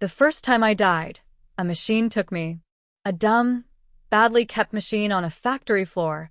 The first time I died, a machine took me. A dumb, badly kept machine on a factory floor.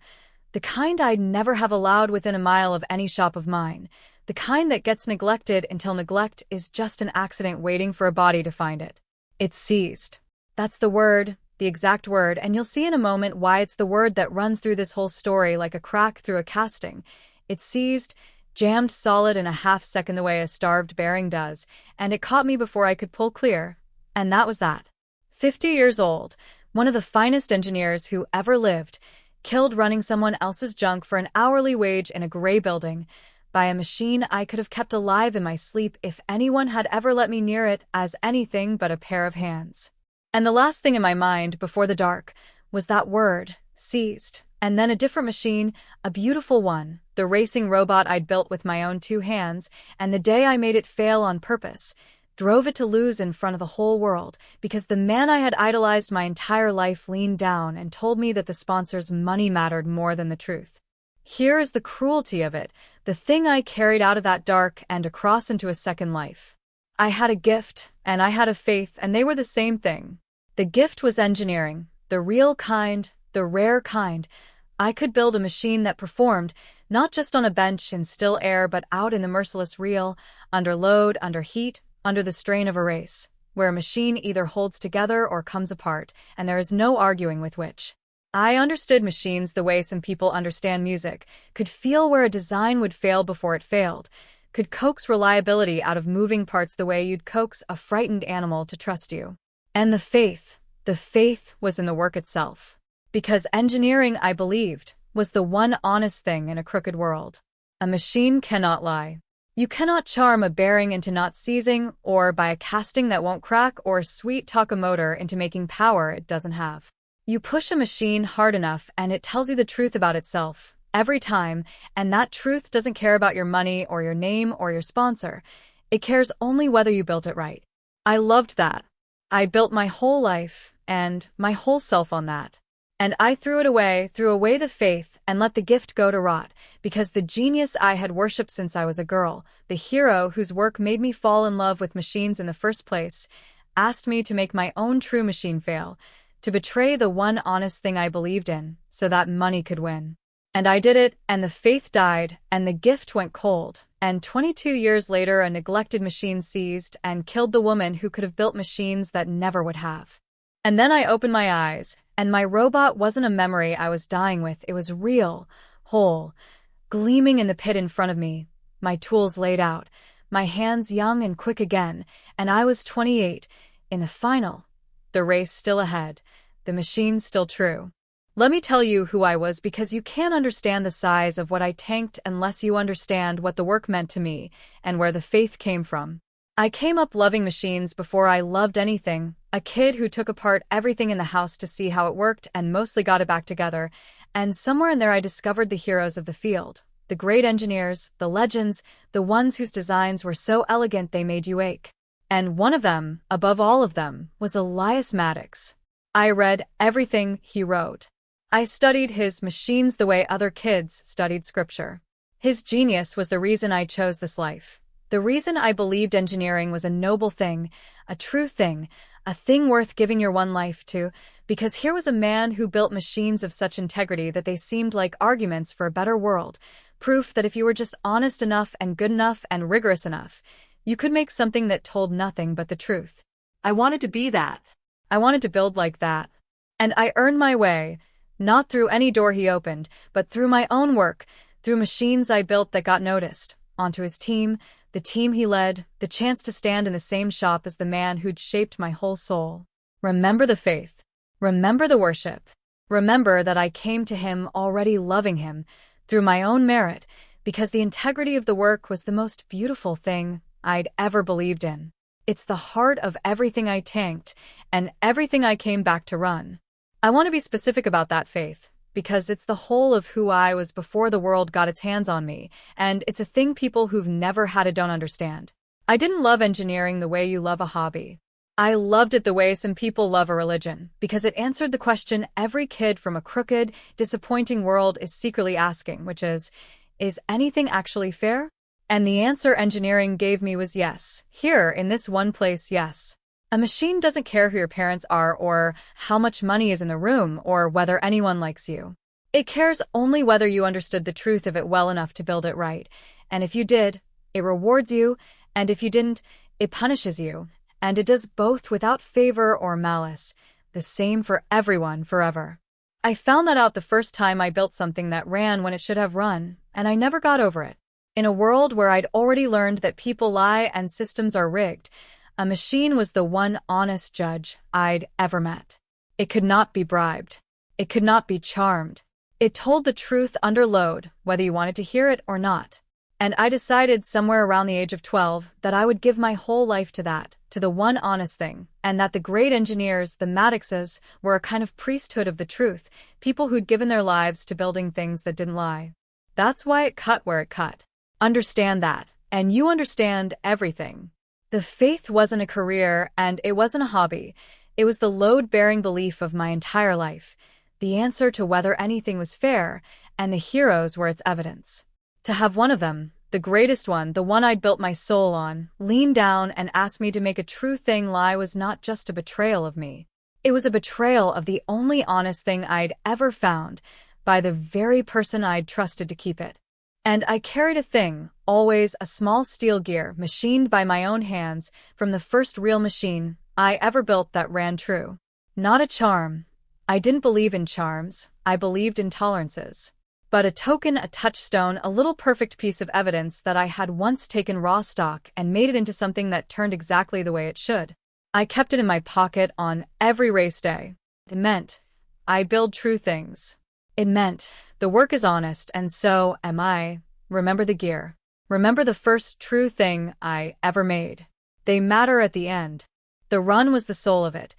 The kind I'd never have allowed within a mile of any shop of mine. The kind that gets neglected until neglect is just an accident waiting for a body to find it. It's seized. That's the word, the exact word, and you'll see in a moment why it's the word that runs through this whole story like a crack through a casting. It's seized, jammed solid in a half-second the way a starved bearing does, and it caught me before I could pull clear. And that was that. 50 years old, one of the finest engineers who ever lived, killed running someone else's junk for an hourly wage in a gray building, by a machine I could have kept alive in my sleep if anyone had ever let me near it as anything but a pair of hands. And the last thing in my mind before the dark was that word, seized, and then a different machine, a beautiful one, the racing robot I'd built with my own two hands, and the day I made it fail on purpose, drove it to lose in front of the whole world, because the man I had idolized my entire life leaned down and told me that the sponsor's money mattered more than the truth. Here is the cruelty of it, the thing I carried out of that dark and across into a second life. I had a gift, and I had a faith, and they were the same thing. The gift was engineering, the real kind, the rare kind. I could build a machine that performed, not just on a bench in still air but out in the merciless real, under load, under heat, under the strain of a race, where a machine either holds together or comes apart, and there is no arguing with which. I understood machines the way some people understand music, could feel where a design would fail before it failed, could coax reliability out of moving parts the way you'd coax a frightened animal to trust you. And the faith was in the work itself. Because engineering, I believed, was the one honest thing in a crooked world. A machine cannot lie. You cannot charm a bearing into not seizing, or buy a casting that won't crack, or sweet-talk a motor into making power it doesn't have. You push a machine hard enough and it tells you the truth about itself, every time, and that truth doesn't care about your money or your name or your sponsor. It cares only whether you built it right. I loved that. I built my whole life and my whole self on that. And I threw away the faith, and let the gift go to rot, because the genius I had worshipped since I was a girl, the hero whose work made me fall in love with machines in the first place, asked me to make my own true machine fail, to betray the one honest thing I believed in, so that money could win. And I did it, and the faith died, and the gift went cold, and 22 years later a neglected machine seized and killed the woman who could have built machines that never would have. And then I opened my eyes, and my robot wasn't a memory I was dying with, it was real, whole, gleaming in the pit in front of me, my tools laid out, my hands young and quick again, and I was 28, in the final. The race still ahead, the machine still true. Let me tell you who I was, because you can't understand the size of what I tanked unless you understand what the work meant to me and where the faith came from. I came up loving machines before I loved anything, a kid who took apart everything in the house to see how it worked and mostly got it back together, and somewhere in there I discovered the heroes of the field, the great engineers, the legends, the ones whose designs were so elegant they made you ache. And one of them, above all of them, was Elias Maddox. I read everything he wrote. I studied his machines the way other kids studied scripture. His genius was the reason I chose this life. The reason I believed engineering was a noble thing, a true thing, a thing worth giving your one life to, because here was a man who built machines of such integrity that they seemed like arguments for a better world, proof that if you were just honest enough and good enough and rigorous enough, you could make something that told nothing but the truth. I wanted to be that. I wanted to build like that. And I earned my way, not through any door he opened, but through my own work, through machines I built that got noticed, onto his team, the team he led, the chance to stand in the same shop as the man who'd shaped my whole soul. Remember the faith. Remember the worship. Remember that I came to him already loving him, through my own merit, because the integrity of the work was the most beautiful thing I'd ever believed in. It's the heart of everything I tanked, and everything I came back to run. I want to be specific about that faith, because it's the whole of who I was before the world got its hands on me, and it's a thing people who've never had it don't understand. I didn't love engineering the way you love a hobby. I loved it the way some people love a religion, because it answered the question every kid from a crooked, disappointing world is secretly asking, which is anything actually fair? And the answer engineering gave me was yes. Here, in this one place, yes. A machine doesn't care who your parents are or how much money is in the room or whether anyone likes you. It cares only whether you understood the truth of it well enough to build it right. And if you did, it rewards you, and if you didn't, it punishes you. And it does both without favor or malice. The same for everyone forever. I found that out the first time I built something that ran when it should have run, and I never got over it. In a world where I'd already learned that people lie and systems are rigged, a machine was the one honest judge I'd ever met. It could not be bribed. It could not be charmed. It told the truth under load, whether you wanted to hear it or not. And I decided somewhere around the age of 12 that I would give my whole life to that, to the one honest thing, and that the great engineers, the Maddixes, were a kind of priesthood of the truth, people who'd given their lives to building things that didn't lie. That's why it cut where it cut. Understand that, and you understand everything. The faith wasn't a career, and it wasn't a hobby. It was the load-bearing belief of my entire life, the answer to whether anything was fair, and the heroes were its evidence. To have one of them, the greatest one, the one I'd built my soul on, lean down and ask me to make a true thing lie was not just a betrayal of me. It was a betrayal of the only honest thing I'd ever found, by the very person I'd trusted to keep it. And I carried a thing, always a small steel gear, machined by my own hands, from the first real machine I ever built that ran true. Not a charm. I didn't believe in charms, I believed in tolerances. But a token, a touchstone, a little perfect piece of evidence that I had once taken raw stock and made it into something that turned exactly the way it should. I kept it in my pocket on every race day. It meant I build true things. It meant the work is honest, and so am I. Remember the gear. Remember the first true thing I ever made. They matter at the end. The run was the soul of it.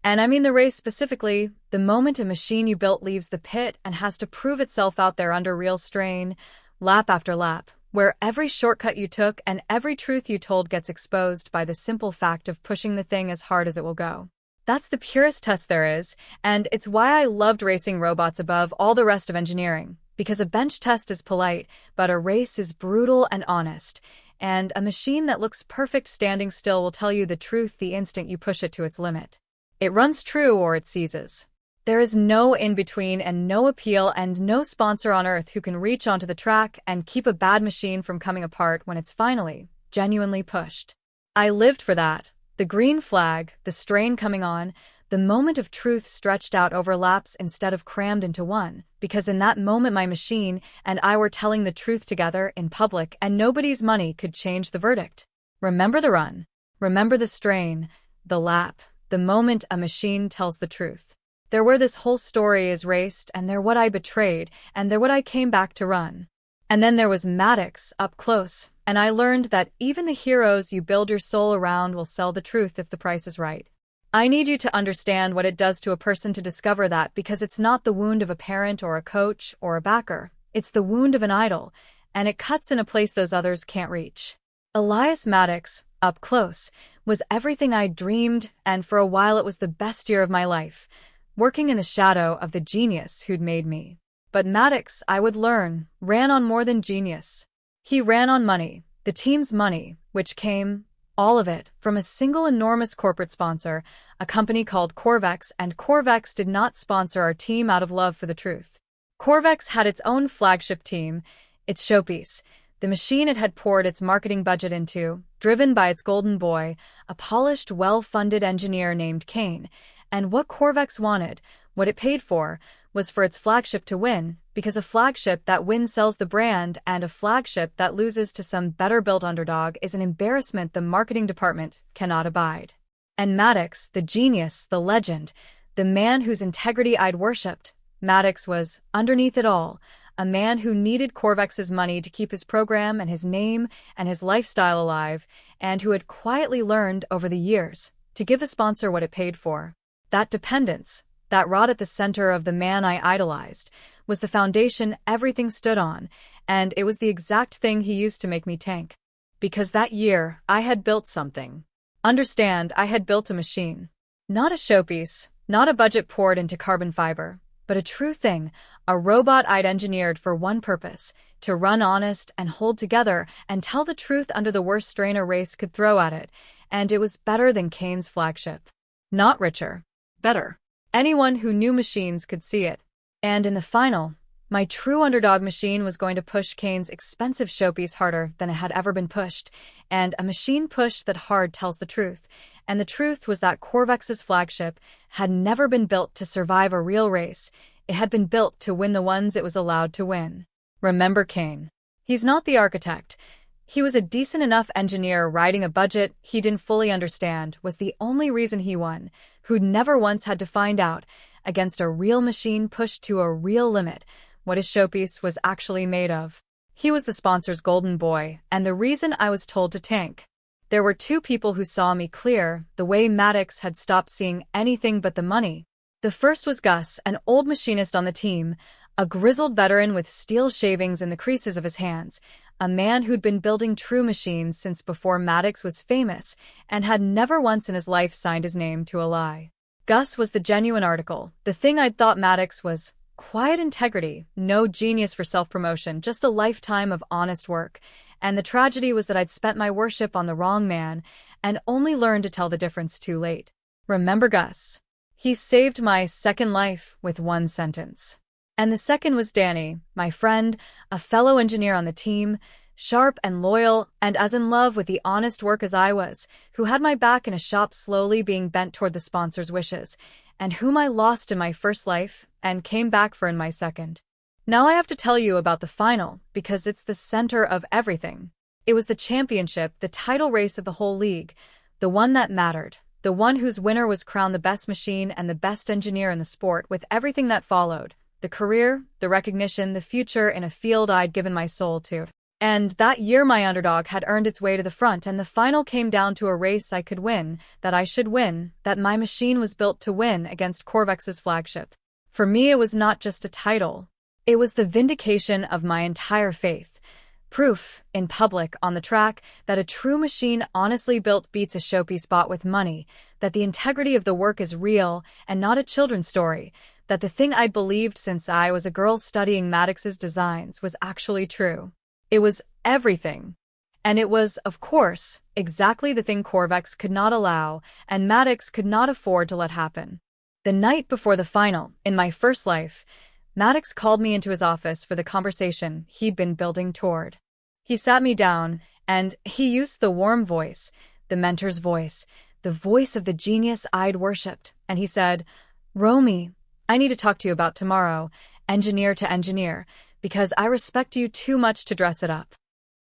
And I mean the race specifically, the moment a machine you built leaves the pit and has to prove itself out there under real strain, lap after lap, where every shortcut you took and every truth you told gets exposed by the simple fact of pushing the thing as hard as it will go. That's the purest test there is, and it's why I loved racing robots above all the rest of engineering, because a bench test is polite, but a race is brutal and honest, and a machine that looks perfect standing still will tell you the truth the instant you push it to its limit. It runs true or it seizes. There is no in-between and no appeal and no sponsor on earth who can reach onto the track and keep a bad machine from coming apart when it's finally, genuinely pushed. I lived for that. The green flag, the strain coming on, the moment of truth stretched out over laps instead of crammed into one, because in that moment my machine and I were telling the truth together in public and nobody's money could change the verdict. Remember the run. Remember the strain, the lap. The moment a machine tells the truth. They're where this whole story is raced, and they're what I betrayed, and they're what I came back to run. And then there was Maddix up close, and I learned that even the heroes you build your soul around will sell the truth if the price is right. I need you to understand what it does to a person to discover that, because it's not the wound of a parent or a coach or a backer. It's the wound of an idol, and it cuts in a place those others can't reach. Elias Maddix, up close, was everything I dreamed, and for a while it was the best year of my life, working in the shadow of the genius who'd made me. But Maddix, I would learn, ran on more than genius. He ran on money, the team's money, which came, all of it, from a single enormous corporate sponsor, a company called Corvex, and Corvex did not sponsor our team out of love for the truth. Corvex had its own flagship team, its showpiece, the machine it had poured its marketing budget into, driven by its golden boy, a polished, well-funded engineer named Kane. And what Corvex wanted, what it paid for, was for its flagship to win, because a flagship that wins sells the brand, and a flagship that loses to some better-built underdog is an embarrassment the marketing department cannot abide. And Maddix, the genius, the legend, the man whose integrity I'd worshipped, Maddix was, underneath it all, a man who needed Corvex's money to keep his program and his name and his lifestyle alive, and who had quietly learned over the years to give the sponsor what it paid for. That dependence, that rot at the center of the man I idolized, was the foundation everything stood on, and it was the exact thing he used to make me tank. Because that year, I had built something. Understand, I had built a machine. Not a showpiece, not a budget poured into carbon fiber, but a true thing, a robot I'd engineered for one purpose, to run honest and hold together and tell the truth under the worst strain a race could throw at it, and it was better than Kane's flagship. Not richer. Better. Anyone who knew machines could see it. And in the final, my true underdog machine was going to push Kane's expensive showpiece harder than it had ever been pushed, and a machine push that hard tells the truth. And the truth was that Corvex's flagship had never been built to survive a real race. It had been built to win the ones it was allowed to win. Remember Kane. He's not the architect. He was a decent enough engineer riding a budget he didn't fully understand was the only reason he won, who'd never once had to find out, against a real machine pushed to a real limit, what his showpiece was actually made of. He was the sponsor's golden boy, and the reason I was told to tank. There were two people who saw me clear, the way Maddox had stopped seeing anything but the money. The first was Gus, an old machinist on the team, a grizzled veteran with steel shavings in the creases of his hands, a man who'd been building true machines since before Maddox was famous and had never once in his life signed his name to a lie. Gus was the genuine article, the thing I'd thought Maddox was. Quiet integrity, no genius for self-promotion, just a lifetime of honest work. And the tragedy was that I'd spent my worship on the wrong man and only learned to tell the difference too late. Remember Gus? He saved my second life with one sentence. And the second was Danny, my friend, a fellow engineer on the team, sharp and loyal and as in love with the honest work as I was, who had my back in a shop slowly being bent toward the sponsor's wishes, and whom I lost in my first life and came back for in my second. Now I have to tell you about the final, because it's the center of everything. It was the championship, the title race of the whole league, the one that mattered, the one whose winner was crowned the best machine and the best engineer in the sport with everything that followed, the career, the recognition, the future in a field I'd given my soul to. And that year my underdog had earned its way to the front, and the final came down to a race I could win, that I should win, that my machine was built to win against Corvex's flagship. For me it was not just a title. It was the vindication of my entire faith. Proof, in public, on the track, that a true machine honestly built beats a showpiece bought with money, that the integrity of the work is real and not a children's story, that the thing I'd believed since I was a girl studying Maddox's designs was actually true. It was everything. And it was, of course, exactly the thing Corvex could not allow and Maddox could not afford to let happen. The night before the final, in my first life, Maddox called me into his office for the conversation he'd been building toward. He sat me down, and he used the warm voice, the mentor's voice, the voice of the genius I'd worshipped, and he said, "Romy, I need to talk to you about tomorrow, engineer to engineer, because I respect you too much to dress it up."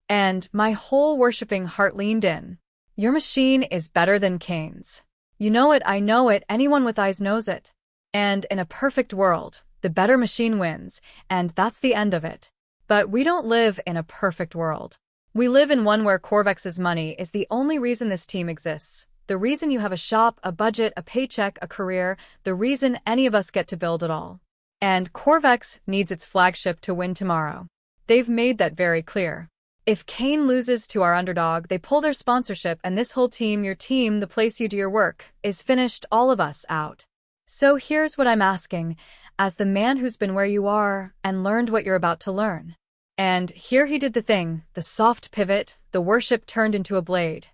And my whole worshipping heart leaned in. Your machine is better than Kane's. You know it, I know it, anyone with eyes knows it. And in a perfect world, the better machine wins, and that's the end of it. But we don't live in a perfect world. We live in one where Corvex's money is the only reason this team exists, the reason you have a shop, a budget, a paycheck, a career, the reason any of us get to build it all. And Corvex needs its flagship to win tomorrow. They've made that very clear. If Kane loses to our underdog, they pull their sponsorship, and this whole team, your team, the place you do your work, is finished, all of us out. So here's what I'm asking, as the man who's been where you are and learned what you're about to learn. And here he did the thing, the soft pivot, the worship turned into a blade.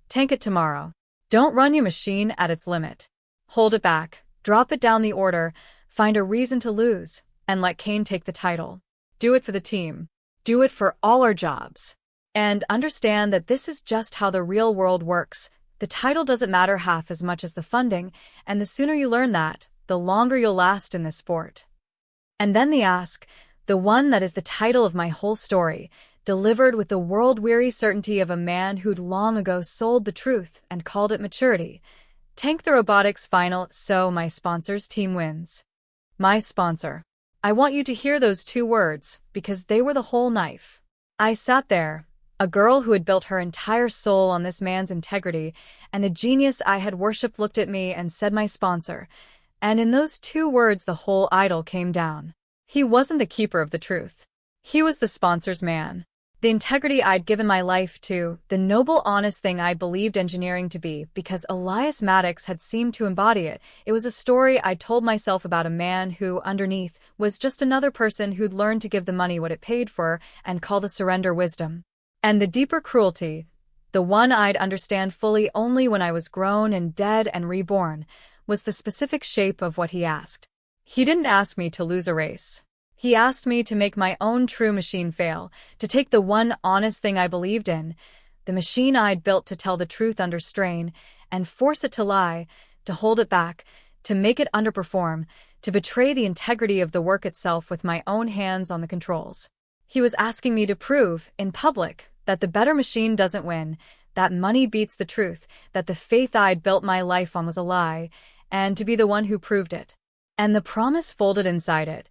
Tank it tomorrow. Don't run your machine at its limit. Hold it back, drop it down the order, find a reason to lose, and let Kane take the title. Do it for the team. Do it for all our jobs. And understand that this is just how the real world works. The title doesn't matter half as much as the funding, and the sooner you learn that, the longer you'll last in this sport. And then the ask, the one that is the title of my whole story, delivered with the world-weary certainty of a man who'd long ago sold the truth and called it maturity. Tank the robotics final, so my sponsor's team wins. My sponsor. I want you to hear those two words, because they were the whole knife. I sat there, a girl who had built her entire soul on this man's integrity, and the genius I had worshipped looked at me and said my sponsor. And in those two words the whole idol came down. He wasn't the keeper of the truth. He was the sponsor's man. The integrity I'd given my life to, the noble, honest thing I believed engineering to be, because Elias Maddox had seemed to embody it. It was a story I'd told myself about a man who, underneath, was just another person who'd learned to give the money what it paid for and call the surrender wisdom. And the deeper cruelty, The one I'd understand fully only when I was grown and dead and reborn, was the specific shape of what he asked. He didn't ask me to lose a race. He asked me to make my own true machine fail, to take the one honest thing I believed in, the machine I'd built to tell the truth under strain, and force it to lie, to hold it back, to make it underperform, to betray the integrity of the work itself with my own hands on the controls. He was asking me to prove, in public, that the better machine doesn't win, that money beats the truth, that the faith I'd built my life on was a lie, and to be the one who proved it. And the promise folded inside it,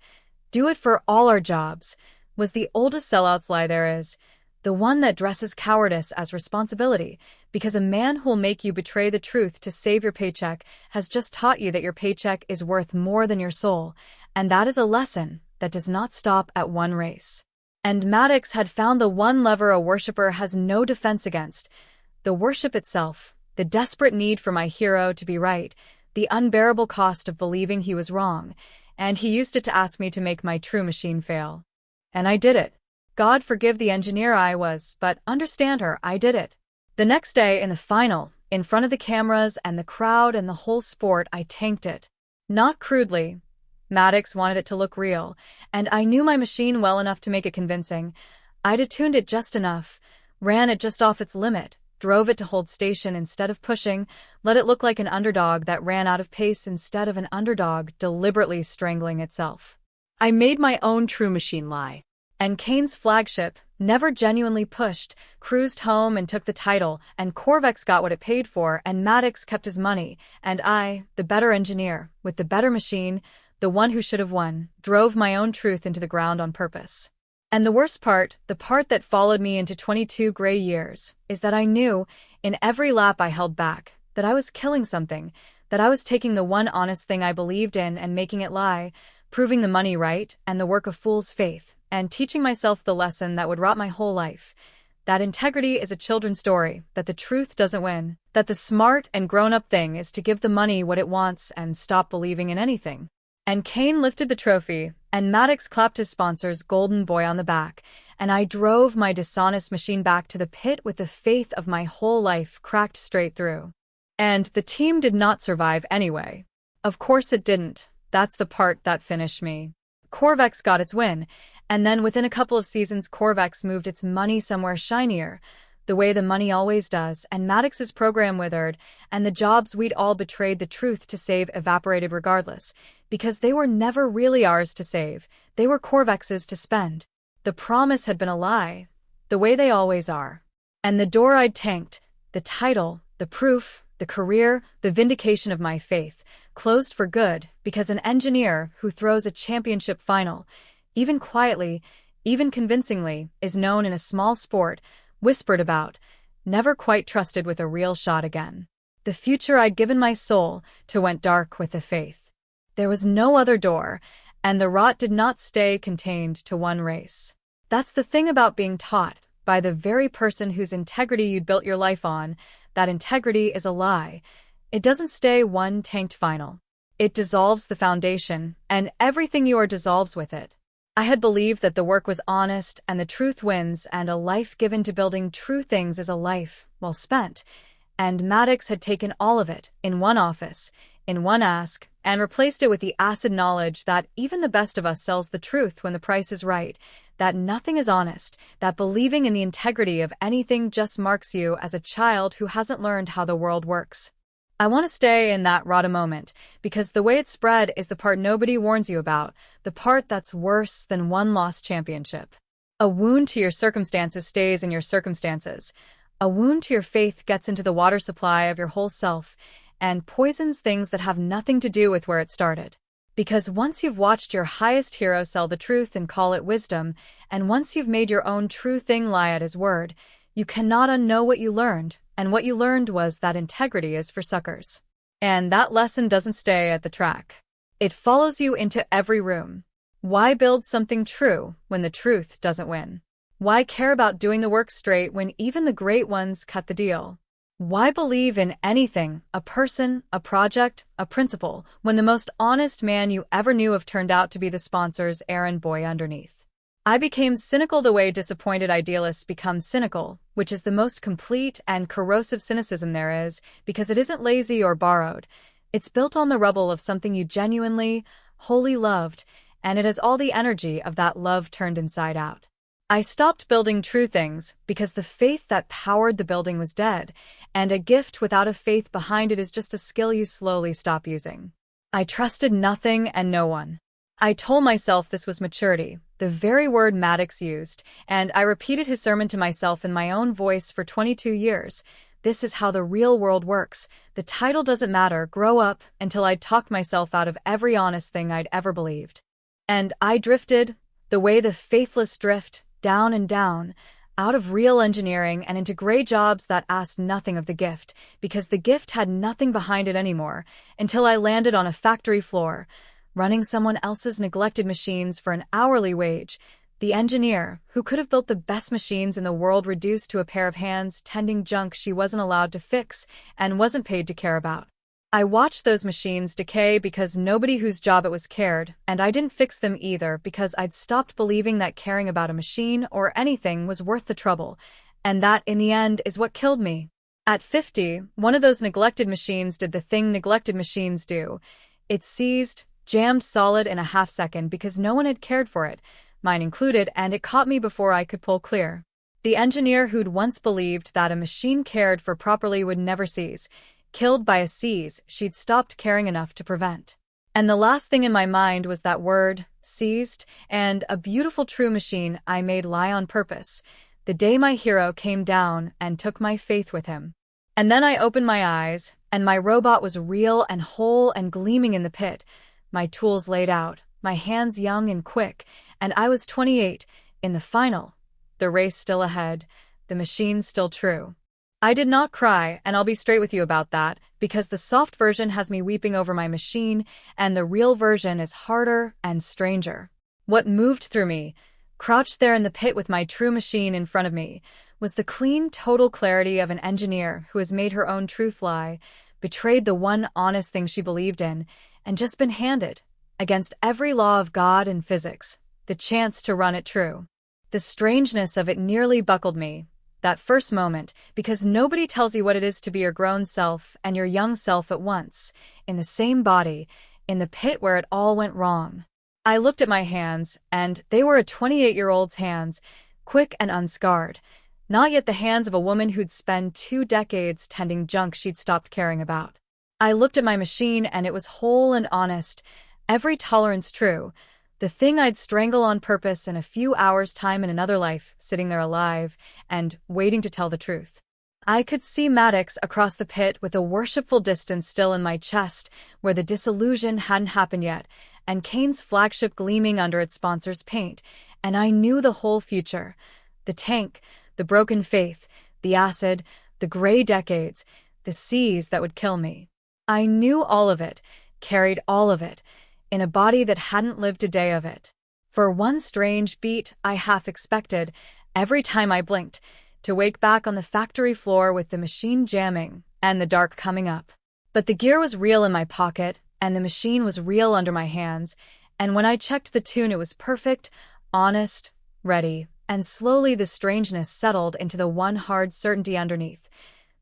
do it for all our jobs, was the oldest sellouts lie there is, the one that dresses cowardice as responsibility, because a man who'll make you betray the truth to save your paycheck has just taught you that your paycheck is worth more than your soul, and that is a lesson that does not stop at one race. And Maddox had found the one lever a worshipper has no defense against, the worship itself, the desperate need for my hero to be right, the unbearable cost of believing he was wrong, and he used it to ask me to make my true machine fail. And I did it. God forgive the engineer I was, but understand her, I did it. The next day, in the final, in front of the cameras and the crowd and the whole sport, I tanked it. Not crudely. Maddox wanted it to look real, and I knew my machine well enough to make it convincing. I'd attuned it just enough, ran it just off its limit, drove it to hold station instead of pushing, let it look like an underdog that ran out of pace instead of an underdog deliberately strangling itself. I made my own true machine lie. And Kane's flagship, never genuinely pushed, cruised home and took the title, and Corvex got what it paid for, and Maddox kept his money, and I, the better engineer, with the better machine, the one who should have won, drove my own truth into the ground on purpose. And the worst part, the part that followed me into 22 gray years, is that I knew, in every lap I held back, that I was killing something, that I was taking the one honest thing I believed in and making it lie, proving the money right and the work of fool's faith, and teaching myself the lesson that would rot my whole life, that integrity is a children's story, that the truth doesn't win, that the smart and grown-up thing is to give the money what it wants and stop believing in anything. And Kane lifted the trophy, and Maddox clapped his sponsor's golden boy on the back, and I drove my dishonest machine back to the pit with the faith of my whole life cracked straight through. And the team did not survive anyway. Of course it didn't. That's the part that finished me. Corvex got its win, and then within a couple of seasons Corvex moved its money somewhere shinier, the way the money always does, and Maddox's program withered, and the jobs we'd all betrayed the truth to save evaporated regardless, because they were never really ours to save, they were Corvex's to spend. The promise had been a lie, the way they always are. And the door I'd tanked, the title, the proof, the career, the vindication of my faith, closed for good, because an engineer who throws a championship final, even quietly, even convincingly, is known in a small sport, whispered about, never quite trusted with a real shot again. The future I'd given my soul to went dark with the faith. There was no other door, and the rot did not stay contained to one race. That's the thing about being taught, by the very person whose integrity you'd built your life on, that integrity is a lie. It doesn't stay one tanked final. It dissolves the foundation, and everything you are dissolves with it. I had believed that the work was honest and the truth wins, and a life given to building true things is a life well spent. And Maddox had taken all of it, in one office, in one ask, and replaced it with the acid knowledge that even the best of us sells the truth when the price is right, that nothing is honest, that believing in the integrity of anything just marks you as a child who hasn't learned how the world works. I want to stay in that rot a moment, because the way it spread is the part nobody warns you about, the part that's worse than one lost championship. A wound to your circumstances stays in your circumstances. A wound to your faith gets into the water supply of your whole self, and poisons things that have nothing to do with where it started. Because once you've watched your highest hero sell the truth and call it wisdom, and once you've made your own true thing lie at his word, you cannot unknow what you learned, and what you learned was that integrity is for suckers. And that lesson doesn't stay at the track. It follows you into every room. Why build something true when the truth doesn't win? Why care about doing the work straight when even the great ones cut the deal? Why believe in anything, a person, a project, a principle, when the most honest man you ever knew of turned out to be the sponsor's errand boy underneath? I became cynical the way disappointed idealists become cynical, which is the most complete and corrosive cynicism there is, because it isn't lazy or borrowed. It's built on the rubble of something you genuinely, wholly loved, and it has all the energy of that love turned inside out. I stopped building true things because the faith that powered the building was dead, and a gift without a faith behind it is just a skill you slowly stop using. I trusted nothing and no one. I told myself this was maturity, the very word Maddox used, and I repeated his sermon to myself in my own voice for 22 years. This is how the real world works. The title doesn't matter, grow up, until I'd talked myself out of every honest thing I'd ever believed. And I drifted, the way the faithless drift, down and down, out of real engineering and into gray jobs that asked nothing of the gift, because the gift had nothing behind it anymore, until I landed on a factory floor, running someone else's neglected machines for an hourly wage, the engineer, who could have built the best machines in the world, reduced to a pair of hands tending junk she wasn't allowed to fix and wasn't paid to care about. I watched those machines decay because nobody whose job it was cared, and I didn't fix them either because I'd stopped believing that caring about a machine or anything was worth the trouble, and that, in the end, is what killed me. At 50, one of those neglected machines did the thing neglected machines do. It seized, jammed solid in a half second because no one had cared for it, mine included, and it caught me before I could pull clear. The engineer who'd once believed that a machine cared for properly would never seize, killed by a seize she'd stopped caring enough to prevent. And the last thing in my mind was that word, seized, and a beautiful true machine I made lie on purpose, the day my hero came down and took my faith with him. And then I opened my eyes, and my robot was real and whole and gleaming in the pit, my tools laid out, my hands young and quick, and I was 28, in the final, the race still ahead, the machine still true. I did not cry, and I'll be straight with you about that, because the soft version has me weeping over my machine, and the real version is harder and stranger. What moved through me, crouched there in the pit with my true machine in front of me, was the clean, total clarity of an engineer who has made her own truth lie, betrayed the one honest thing she believed in, and just been handed, against every law of God and physics, the chance to run it true. The strangeness of it nearly buckled me, that first moment, because nobody tells you what it is to be your grown self and your young self at once, in the same body, in the pit where it all went wrong. I looked at my hands, and they were a 28-year-old's hands, quick and unscarred, not yet the hands of a woman who'd spent 2 decades tending junk she'd stopped caring about. I looked at my machine, and it was whole and honest, every tolerance true, the thing I'd strangle on purpose in a few hours' time in another life, sitting there alive, and waiting to tell the truth. I could see Maddox across the pit with a worshipful distance still in my chest, where the disillusion hadn't happened yet, and Kane's flagship gleaming under its sponsor's paint, and I knew the whole future. The tank, the broken faith, the acid, the gray decades, the seas that would kill me. I knew all of it, carried all of it, in a body that hadn't lived a day of it. For one strange beat, I half expected, every time I blinked, to wake back on the factory floor with the machine jamming and the dark coming up. But the gear was real in my pocket, and the machine was real under my hands, and when I checked the tune it was perfect, honest, ready, and slowly the strangeness settled into the one hard certainty underneath,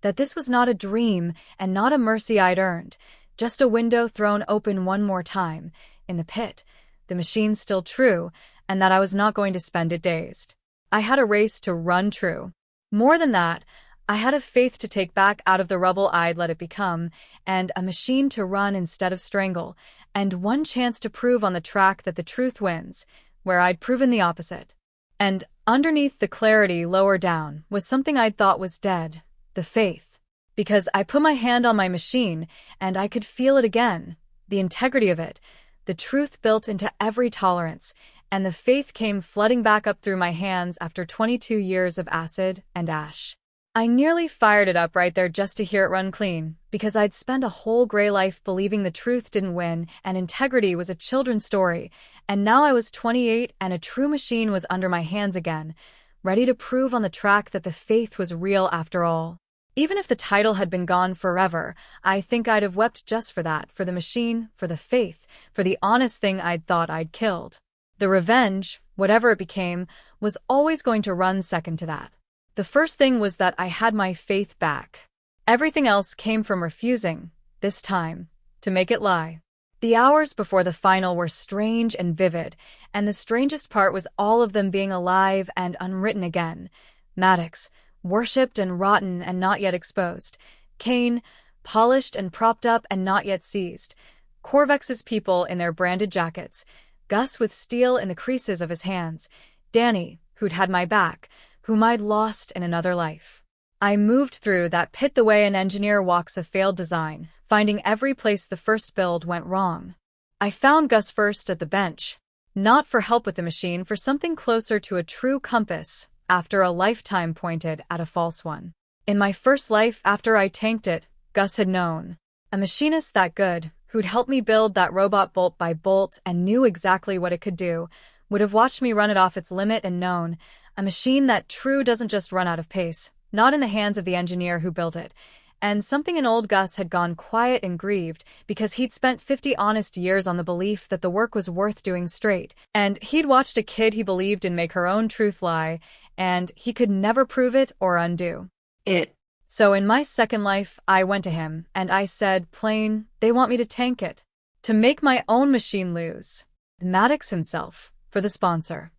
that this was not a dream and not a mercy I'd earned, just a window thrown open one more time, in the pit, the machine still true, and that I was not going to spend it dazed. I had a race to run true. More than that, I had a faith to take back out of the rubble I'd let it become, and a machine to run instead of strangle, and one chance to prove on the track that the truth wins, where I'd proven the opposite. And underneath the clarity lower down was something I'd thought was dead, the faith. Because I put my hand on my machine, and I could feel it again, the integrity of it, the truth built into every tolerance, and the faith came flooding back up through my hands after 22 years of acid and ash. I nearly fired it up right there just to hear it run clean, because I'd spent a whole gray life believing the truth didn't win and integrity was a children's story, and now I was 28 and a true machine was under my hands again, ready to prove on the track that the faith was real after all. Even if the title had been gone forever, I think I'd have wept just for that, for the machine, for the faith, for the honest thing I'd thought I'd killed. The revenge, whatever it became, was always going to run second to that. The first thing was that I had my faith back. Everything else came from refusing, this time, to make it lie. The hours before the final were strange and vivid, and the strangest part was all of them being alive and unwritten again. Maddox, worshipped and rotten and not yet exposed. Kane, polished and propped up and not yet seized. Corvex's people in their branded jackets. Gus with steel in the creases of his hands. Danny, who'd had my back, whom I'd lost in another life. I moved through that pit the way an engineer walks a failed design, finding every place the first build went wrong. I found Gus first at the bench, not for help with the machine, for something closer to a true compass, after a lifetime pointed at a false one. In my first life after I tanked it, Gus had known. A machinist that good, who'd helped me build that robot bolt by bolt and knew exactly what it could do, would have watched me run it off its limit and known. A machine that true doesn't just run out of pace, not in the hands of the engineer who built it. And something in old Gus had gone quiet and grieved because he'd spent 50 honest years on the belief that the work was worth doing straight, and he'd watched a kid he believed in make her own truth lie, and he could never prove it or undo it. So in my second life, I went to him, and I said, plain, they want me to tank it. To make my own machine lose. Maddox himself, for the sponsor.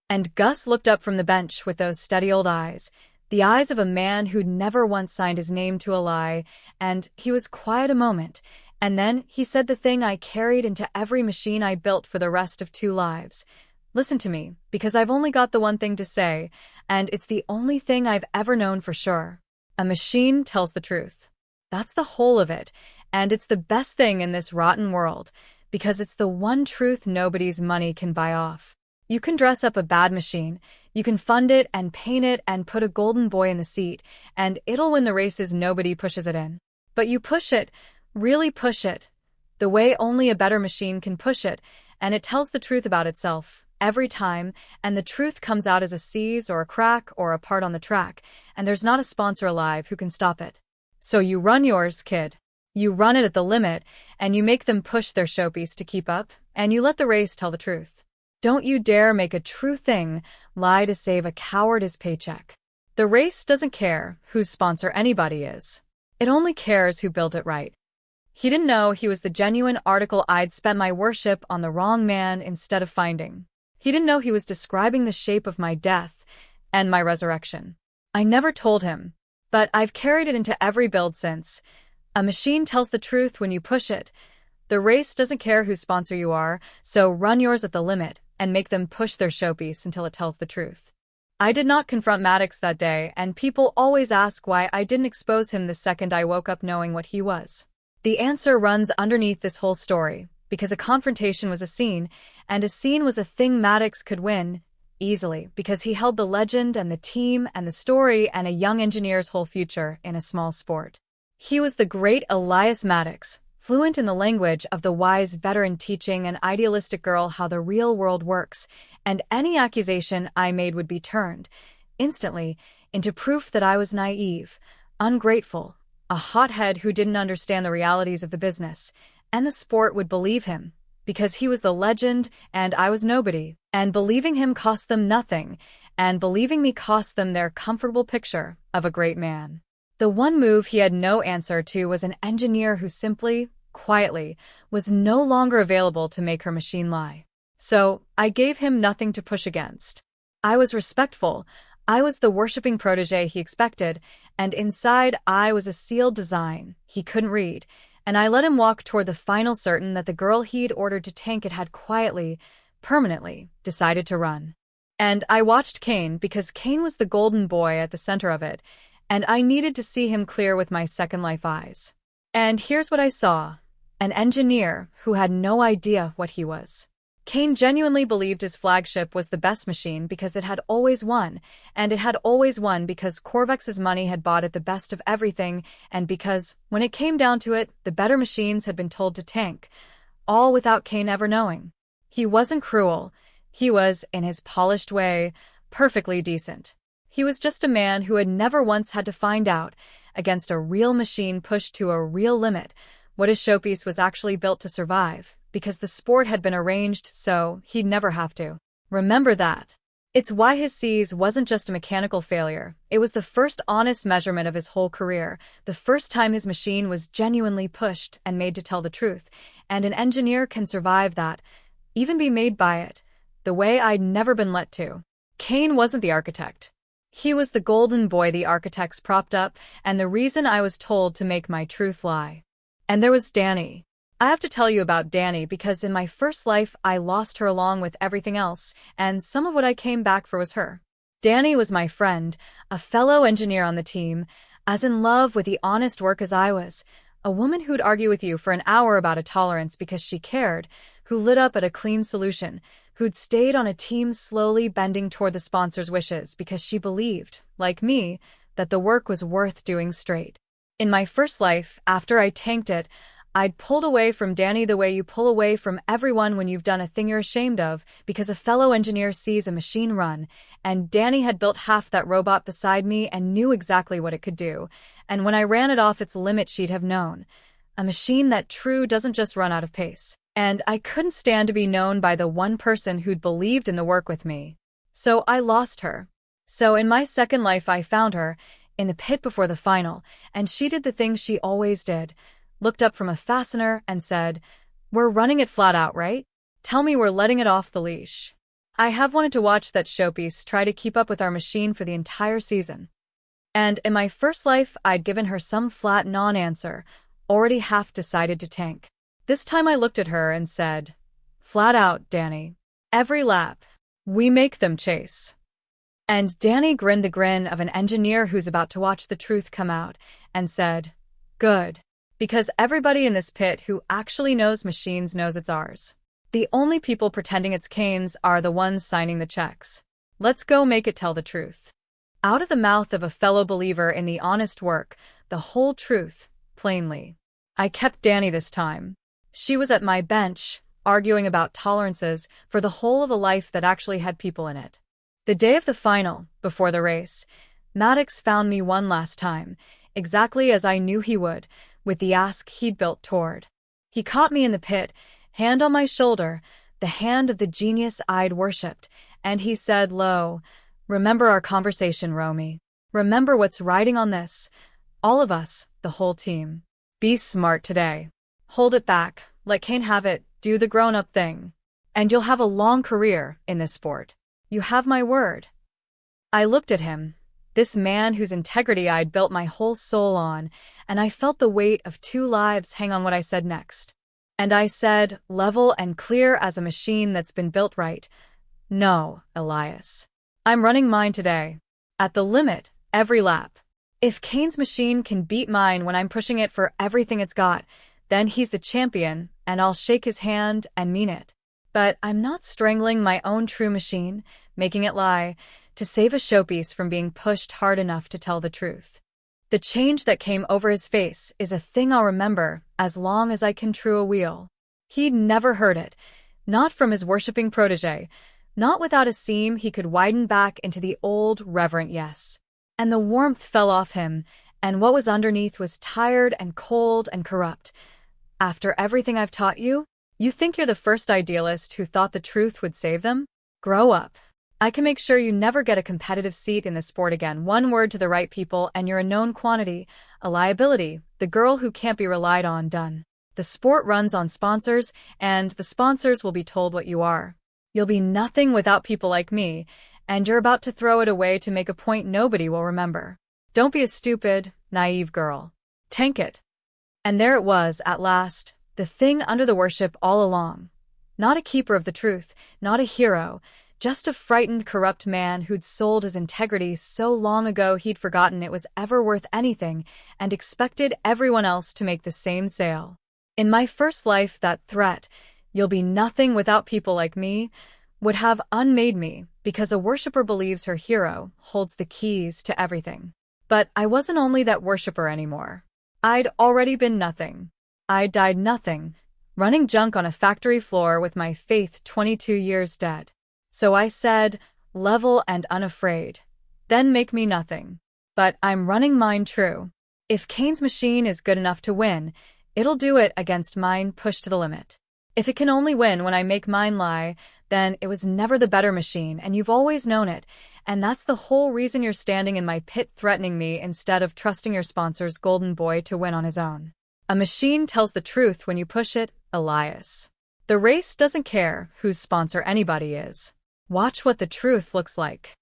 And Gus looked up from the bench with those steady old eyes, the eyes of a man who'd never once signed his name to a lie, and he was quiet a moment, and then he said the thing I carried into every machine I built for the rest of 2 lives. Listen to me, because I've only got the one thing to say, and it's the only thing I've ever known for sure. A machine tells the truth. That's the whole of it, and it's the best thing in this rotten world, because it's the one truth nobody's money can buy off. You can dress up a bad machine, you can fund it and paint it and put a golden boy in the seat, and it'll win the races nobody pushes it in. But you push it, really push it, the way only a better machine can push it, and it tells the truth about itself, every time, and the truth comes out as a seize or a crack or a part on the track, and there's not a sponsor alive who can stop it. So you run yours, kid. You run it at the limit, and you make them push their showpiece to keep up, and you let the race tell the truth. Don't you dare make a true thing lie to save a coward his paycheck. The race doesn't care whose sponsor anybody is. It only cares who built it right. He didn't know he was the genuine article I'd spent my worship on the wrong man instead of finding. He didn't know he was describing the shape of my death and my resurrection. I never told him, but I've carried it into every build since. A machine tells the truth when you push it. The race doesn't care whose sponsor you are, so run yours at the limit and make them push their showpiece until it tells the truth. I did not confront Maddox that day, and people always ask why I didn't expose him the second I woke up knowing what he was. The answer runs underneath this whole story, because a confrontation was a scene, and a scene was a thing Maddox could win easily, because he held the legend and the team and the story and a young engineer's whole future in a small sport. He was the great Elias Maddox, fluent in the language of the wise veteran, teaching an idealistic girl how the real world works, and any accusation I made would be turned, instantly, into proof that I was naive, ungrateful, a hothead who didn't understand the realities of the business, and the sport would believe him, because he was the legend and I was nobody, and believing him cost them nothing, and believing me cost them their comfortable picture of a great man. The one move he had no answer to was an engineer who simply, quietly, was no longer available to make her machine lie. So, I gave him nothing to push against. I was respectful, I was the worshipping protege he expected, and inside I was a sealed design he couldn't read, and I let him walk toward the final, certain that the girl he'd ordered to tank it had quietly, permanently, decided to run. And I watched Kane, because Kane was the golden boy at the center of it, and I needed to see him clear with my second life eyes. And here's what I saw. An engineer who had no idea what he was. Kane genuinely believed his flagship was the best machine because it had always won, and it had always won because Corvex's money had bought it the best of everything, and because, when it came down to it, the better machines had been told to tank, all without Kane ever knowing. He wasn't cruel. He was, in his polished way, perfectly decent. He was just a man who had never once had to find out, against a real machine pushed to a real limit, what his showpiece was actually built to survive, because the sport had been arranged so he'd never have to. Remember that. It's why his C's wasn't just a mechanical failure. It was the first honest measurement of his whole career, the first time his machine was genuinely pushed and made to tell the truth. And an engineer can survive that, even be made by it, the way I'd never been let to. Kane wasn't the architect. He was the golden boy the architects propped up, and the reason I was told to make my truth lie. And there was Danny. I have to tell you about Danny because in my first life I lost her along with everything else, and some of what I came back for was her. Danny was my friend, a fellow engineer on the team, as in love with the honest work as I was, a woman who'd argue with you for an hour about a tolerance because she cared, who lit up at a clean solution, who'd stayed on a team slowly bending toward the sponsor's wishes because she believed, like me, that the work was worth doing straight. In my first life, after I tanked it, I'd pulled away from Danny the way you pull away from everyone when you've done a thing you're ashamed of because a fellow engineer sees a machine run, and Danny had built half that robot beside me and knew exactly what it could do, and when I ran it off its limit she'd have known. A machine that true doesn't just run out of pace. And I couldn't stand to be known by the one person who'd believed in the work with me. So I lost her. So in my second life I found her, in the pit before the final, and she did the thing she always did. Looked up from a fastener and said, "We're running it flat out, right? Tell me we're letting it off the leash." I have wanted to watch that showpiece try to keep up with our machine for the entire season. And in my first life, I'd given her some flat non-answer, already half decided to tank. This time I looked at her and said, "Flat out, Danny. Every lap. We make them chase." And Danny grinned the grin of an engineer who's about to watch the truth come out and said, "Good. Because everybody in this pit who actually knows machines knows it's ours. The only people pretending it's Kane's are the ones signing the checks. Let's go make it tell the truth." Out of the mouth of a fellow believer in the honest work, the whole truth, plainly. I kept Danny this time. She was at my bench, arguing about tolerances for the whole of a life that actually had people in it. The day of the final, before the race, Maddox found me one last time, exactly as I knew he would, with the ask he'd built toward. He caught me in the pit, hand on my shoulder, the hand of the genius I'd worshipped, and he said low, "Remember our conversation, Romy. Remember what's riding on this. All of us, the whole team. Be smart today. Hold it back, let Kane have it, do the grown-up thing. And you'll have a long career in this sport. You have my word." I looked at him, this man whose integrity I'd built my whole soul on, and I felt the weight of 2 lives hang on what I said next. And I said, level and clear as a machine that's been built right, "No, Elias. I'm running mine today. At the limit, every lap. If Kane's machine can beat mine when I'm pushing it for everything it's got, then he's the champion, and I'll shake his hand and mean it. But I'm not strangling my own true machine, making it lie, to save a showpiece from being pushed hard enough to tell the truth." The change that came over his face is a thing I'll remember as long as I can true a wheel. He'd never heard it, not from his worshipping protege, not without a seam he could widen back into the old reverent yes. And the warmth fell off him, and what was underneath was tired and cold and corrupt. "After everything I've taught you? You think you're the first idealist who thought the truth would save them? Grow up. I can make sure you never get a competitive seat in the sport again. One word to the right people and you're a known quantity, a liability, the girl who can't be relied on, done. The sport runs on sponsors, and the sponsors will be told what you are. You'll be nothing without people like me, and you're about to throw it away to make a point nobody will remember. Don't be a stupid, naive girl. Tank it." And there it was, at last, the thing under the worship all along. Not a keeper of the truth, not a hero, just a frightened, corrupt man who'd sold his integrity so long ago he'd forgotten it was ever worth anything and expected everyone else to make the same sale. In my first life, that threat, "You'll be nothing without people like me," would have unmade me because a worshipper believes her hero holds the keys to everything. But I wasn't only that worshipper anymore. I'd already been nothing. I'd died nothing, running junk on a factory floor with my faith 22 years dead. So I said, level and unafraid. Then make me nothing. But I'm running mine true. If Kane's machine is good enough to win, it'll do it against mine pushed to the limit. If it can only win when I make mine lie, then it was never the better machine, and you've always known it. And that's the whole reason you're standing in my pit threatening me instead of trusting your sponsor's golden boy to win on his own. A machine tells the truth when you push it, Elias. The race doesn't care whose sponsor anybody is. Watch what the truth looks like.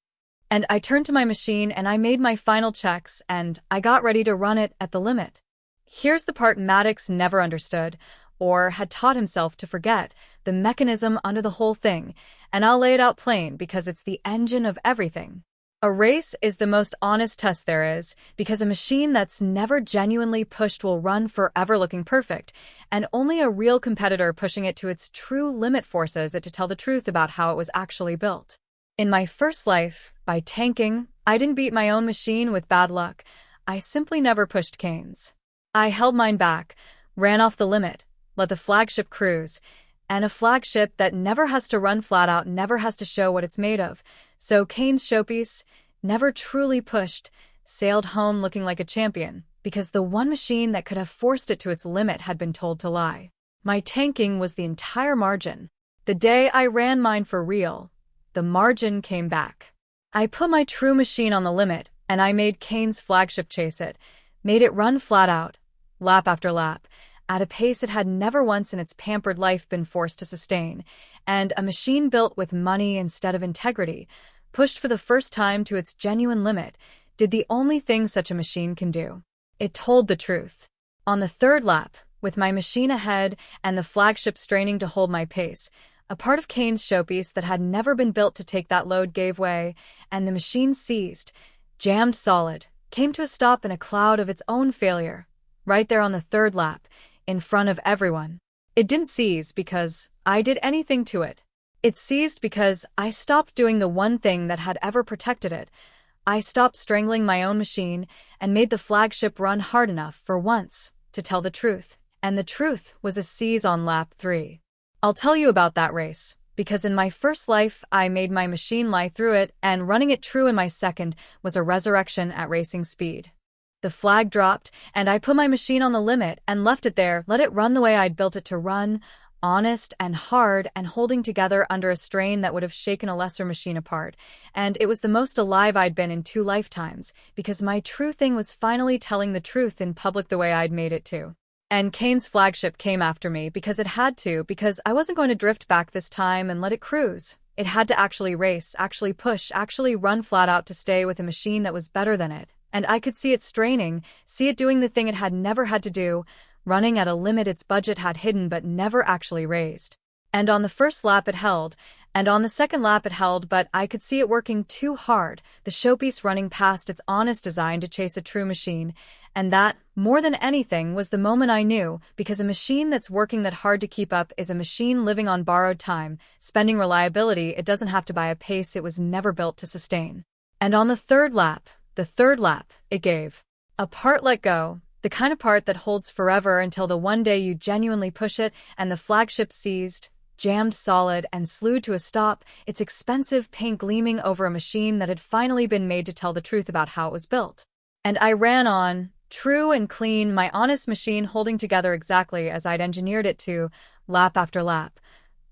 And I turned to my machine and I made my final checks and I got ready to run it at the limit. Here's the part Maddox never understood, or had taught himself to forget, the mechanism under the whole thing, and I'll lay it out plain because it's the engine of everything. A race is the most honest test there is, because a machine that's never genuinely pushed will run forever looking perfect, and only a real competitor pushing it to its true limit forces it to tell the truth about how it was actually built. In my first life, by tanking, I didn't beat my own machine with bad luck. I simply never pushed Kane's. I held mine back, ran off the limit, let the flagship cruise, and a flagship that never has to run flat out never has to show what it's made of. So Kane's showpiece, never truly pushed, sailed home looking like a champion, because the one machine that could have forced it to its limit had been told to lie. My tanking was the entire margin. The day I ran mine for real, the margin came back. I put my true machine on the limit, and I made Kane's flagship chase it, made it run flat out, lap after lap, at a pace it had never once in its pampered life been forced to sustain, and a machine built with money instead of integrity, pushed for the first time to its genuine limit, did the only thing such a machine can do. It told the truth. On the third lap, with my machine ahead and the flagship straining to hold my pace, a part of Kane's showpiece that had never been built to take that load gave way, and the machine seized, jammed solid, came to a stop in a cloud of its own failure, right there on the third lap, in front of everyone. It didn't seize because I did anything to it. It seized because I stopped doing the one thing that had ever protected it. I stopped strangling my own machine and made the flagship run hard enough for once to tell the truth. And the truth was a seize on lap 3. I'll tell you about that race, because in my first life I made my machine lie through it, and running it true in my second was a resurrection at racing speed. The flag dropped, and I put my machine on the limit and left it there, let it run the way I'd built it to run, honest and hard and holding together under a strain that would have shaken a lesser machine apart. And it was the most alive I'd been in 2 lifetimes, because my true thing was finally telling the truth in public the way I'd made it to. And Kane's flagship came after me because it had to, because I wasn't going to drift back this time and let it cruise. It had to actually race, actually push, actually run flat out to stay with a machine that was better than it. And I could see it straining, see it doing the thing it had never had to do, running at a limit its budget had hidden but never actually raised. And on the first lap it held, and on the second lap it held, but I could see it working too hard, the showpiece running past its honest design to chase a true machine. And that, more than anything, was the moment I knew, because a machine that's working that hard to keep up is a machine living on borrowed time, spending reliability it doesn't have to buy a pace it was never built to sustain. And on the third lap, it gave. A part let go, the kind of part that holds forever until the one day you genuinely push it and the flagship seized, jammed solid, and slewed to a stop, its expensive paint gleaming over a machine that had finally been made to tell the truth about how it was built. And I ran on, true and clean, my honest machine holding together exactly as I'd engineered it to, lap after lap,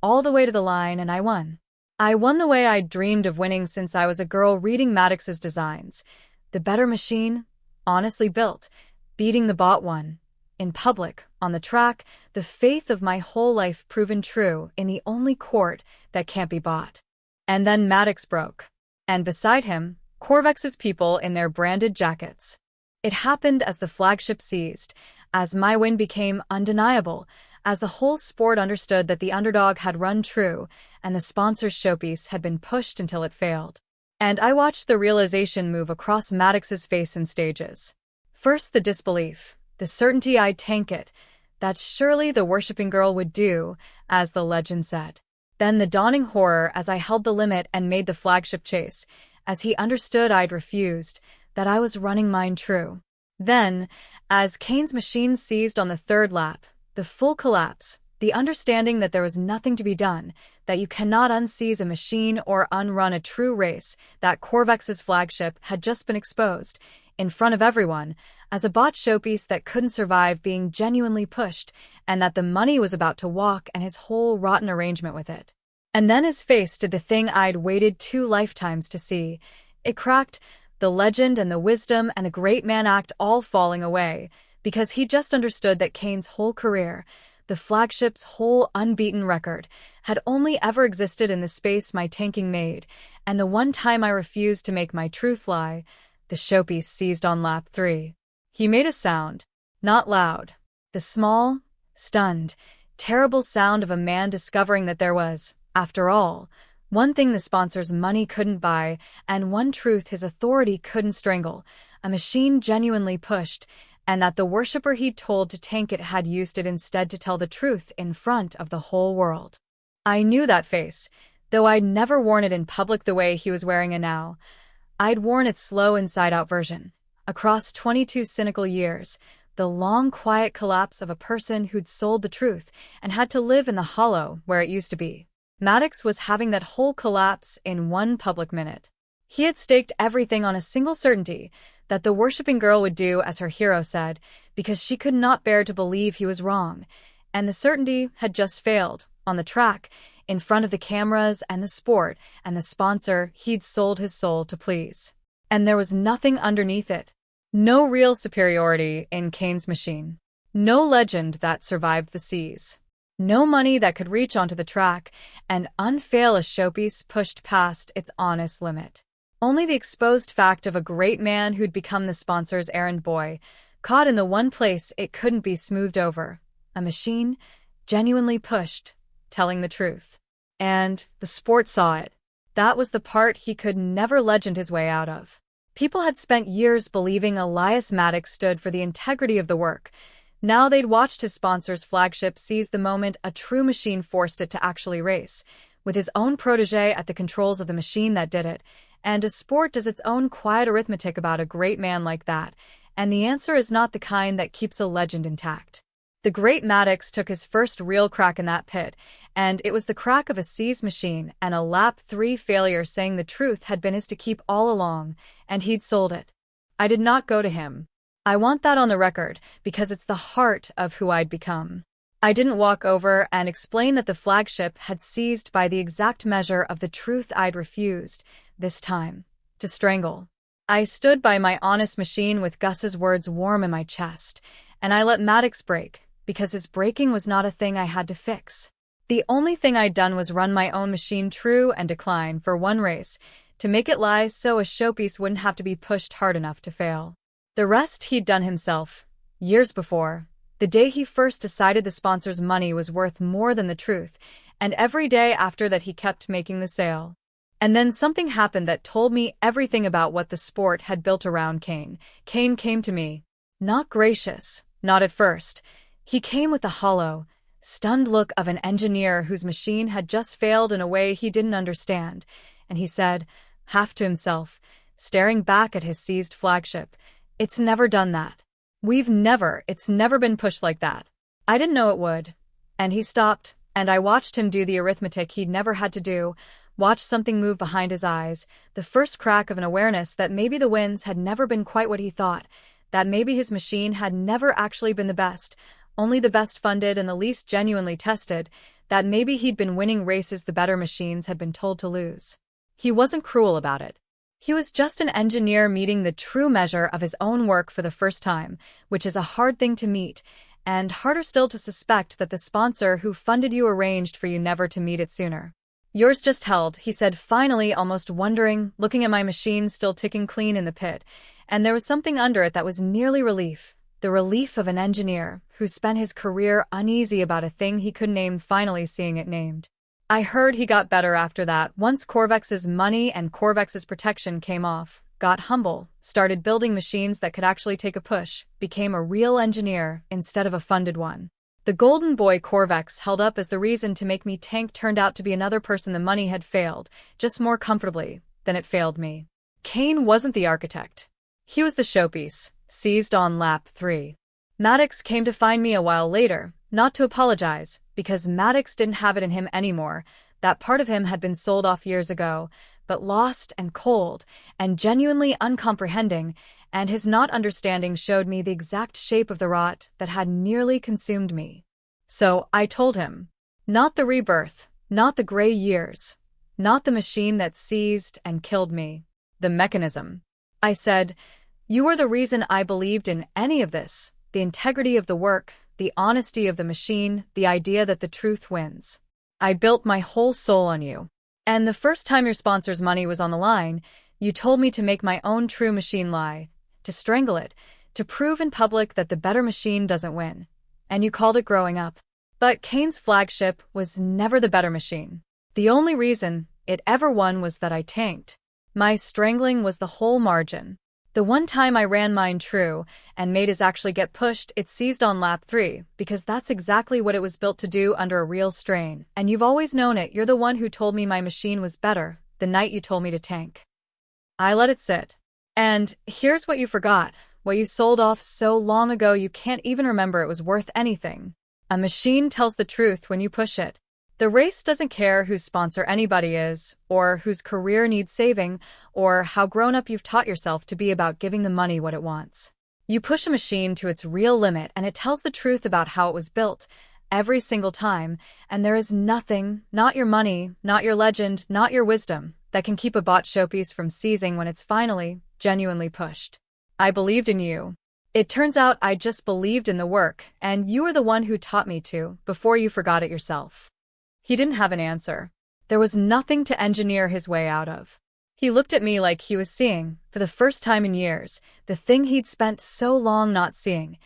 all the way to the line, and I won. I won the way I'd dreamed of winning since I was a girl reading Maddox's designs. The better machine, honestly built, beating the bought one. In public, on the track, the faith of my whole life proven true in the only court that can't be bought. And then Maddox broke. And beside him, Corvex's people in their branded jackets. It happened as the flagship seized, as my win became undeniable, as the whole sport understood that the underdog had run true, and the sponsor's showpiece had been pushed until it failed. And I watched the realization move across Maddox's face in stages. First the disbelief, the certainty I'd tank it, that surely the worshipping girl would do, as the legend said. Then the dawning horror as I held the limit and made the flagship chase, as he understood I'd refused, that I was running mine true. Then, as Kane's machine seized on the third lap, the full collapse, the understanding that there was nothing to be done, that you cannot unseize a machine or unrun a true race, that Corvex's flagship had just been exposed, in front of everyone, as a bought showpiece that couldn't survive being genuinely pushed, and that the money was about to walk and his whole rotten arrangement with it. And then his face did the thing I'd waited 2 lifetimes to see. It cracked, the legend and the wisdom and the great man act all falling away, because he just understood that Kane's whole career, the flagship's whole unbeaten record, had only ever existed in the space my tanking made, and the one time I refused to make my truth lie, the showpiece seized on lap 3. He made a sound, not loud. The small, stunned, terrible sound of a man discovering that there was, after all, one thing the sponsor's money couldn't buy, and one truth his authority couldn't strangle, a machine genuinely pushed, and that the worshipper he'd told to tank it had used it instead to tell the truth in front of the whole world. I knew that face, though I'd never worn it in public the way he was wearing it now. I'd worn its slow inside-out version. Across 22 cynical years, the long, quiet collapse of a person who'd sold the truth and had to live in the hollow where it used to be. Maddox was having that whole collapse in one public minute. He had staked everything on a single certainty, that the worshipping girl would do as her hero said, because she could not bear to believe he was wrong. And the certainty had just failed, on the track, in front of the cameras and the sport and the sponsor he'd sold his soul to please. And there was nothing underneath it. No real superiority in Kane's machine. No legend that survived the seas. No money that could reach onto the track and unfail a showpiece pushed past its honest limit. Only the exposed fact of a great man who'd become the sponsor's errand boy, caught in the one place it couldn't be smoothed over. A machine, genuinely pushed, telling the truth. And the sport saw it. That was the part he could never legend his way out of. People had spent years believing Elias Maddox stood for the integrity of the work. Now they'd watched his sponsor's flagship seize the moment a true machine forced it to actually race, with his own protege at the controls of the machine that did it, and a sport does its own quiet arithmetic about a great man like that, and the answer is not the kind that keeps a legend intact. The great Maddox took his first real crack in that pit, and it was the crack of a seized machine and a lap 3 failure saying the truth had been his to keep all along, and he'd sold it. I did not go to him. I want that on the record, because it's the heart of who I'd become. I didn't walk over and explain that the flagship had seized by the exact measure of the truth I'd refused, this time, to strangle. I stood by my honest machine with Gus's words warm in my chest, and I let Maddox break, because his breaking was not a thing I had to fix. The only thing I'd done was run my own machine true and decline for one race, to make it lie so a showpiece wouldn't have to be pushed hard enough to fail. The rest he'd done himself, years before, the day he first decided the sponsor's money was worth more than the truth, and every day after that he kept making the sale. And then something happened that told me everything about what the sport had built around Kane. Kane came to me. Not gracious, not at first. He came with the hollow, stunned look of an engineer whose machine had just failed in a way he didn't understand, and he said, half to himself, staring back at his seized flagship, "It's never done that. It's never been pushed like that." I didn't know it would. And he stopped, and I watched him do the arithmetic he'd never had to do, watched something move behind his eyes, the first crack of an awareness that maybe the wins had never been quite what he thought, that maybe his machine had never actually been the best, only the best funded and the least genuinely tested, that maybe he'd been winning races the better machines had been told to lose. He wasn't cruel about it. He was just an engineer meeting the true measure of his own work for the first time, which is a hard thing to meet, and harder still to suspect that the sponsor who funded you arranged for you never to meet it sooner. "Yours just held," he said finally, almost wondering, looking at my machine still ticking clean in the pit, and there was something under it that was nearly relief, the relief of an engineer who spent his career uneasy about a thing he couldn't name finally seeing it named. I heard he got better after that, once Corvex's money and Corvex's protection came off, got humble, started building machines that could actually take a push, became a real engineer instead of a funded one. The golden boy Corvex held up as the reason to make me tank turned out to be another person the money had failed, just more comfortably, than it failed me. Kane wasn't the architect. He was the showpiece, seized on lap 3. Maddox came to find me a while later, not to apologize, because Maddox didn't have it in him anymore. That part of him had been sold off years ago, but lost and cold, and genuinely uncomprehending, and his not understanding showed me the exact shape of the rot that had nearly consumed me. So I told him. Not the rebirth, Not the gray years. Not the machine that seized and killed me. The mechanism. I said, "You are the reason I believed in any of this. The integrity of the work, the honesty of the machine, the idea that the truth wins. I built my whole soul on you. And the first time your sponsor's money was on the line, you told me to make my own true machine lie, to strangle it, to prove in public that the better machine doesn't win. And you called it growing up. But Kane's flagship was never the better machine. The only reason it ever won was that I tanked. My strangling was the whole margin. The one time I ran mine true and made his actually get pushed, it seized on lap 3, because that's exactly what it was built to do under a real strain. And you've always known it. You're the one who told me my machine was better the night you told me to tank. I let it sit. And here's what you forgot. What you sold off so long ago you can't even remember it was worth anything. A machine tells the truth when you push it. The race doesn't care whose sponsor anybody is, or whose career needs saving, or how grown-up you've taught yourself to be about giving the money what it wants. You push a machine to its real limit and it tells the truth about how it was built, every single time, and there is nothing, not your money, not your legend, not your wisdom, that can keep a bought showpiece from seizing when it's finally, genuinely pushed. I believed in you. It turns out I just believed in the work, and you were the one who taught me to, before you forgot it yourself. He didn't have an answer. There was nothing to engineer his way out of. He looked at me like he was seeing, for the first time in years, the thing he'd spent so long not seeing.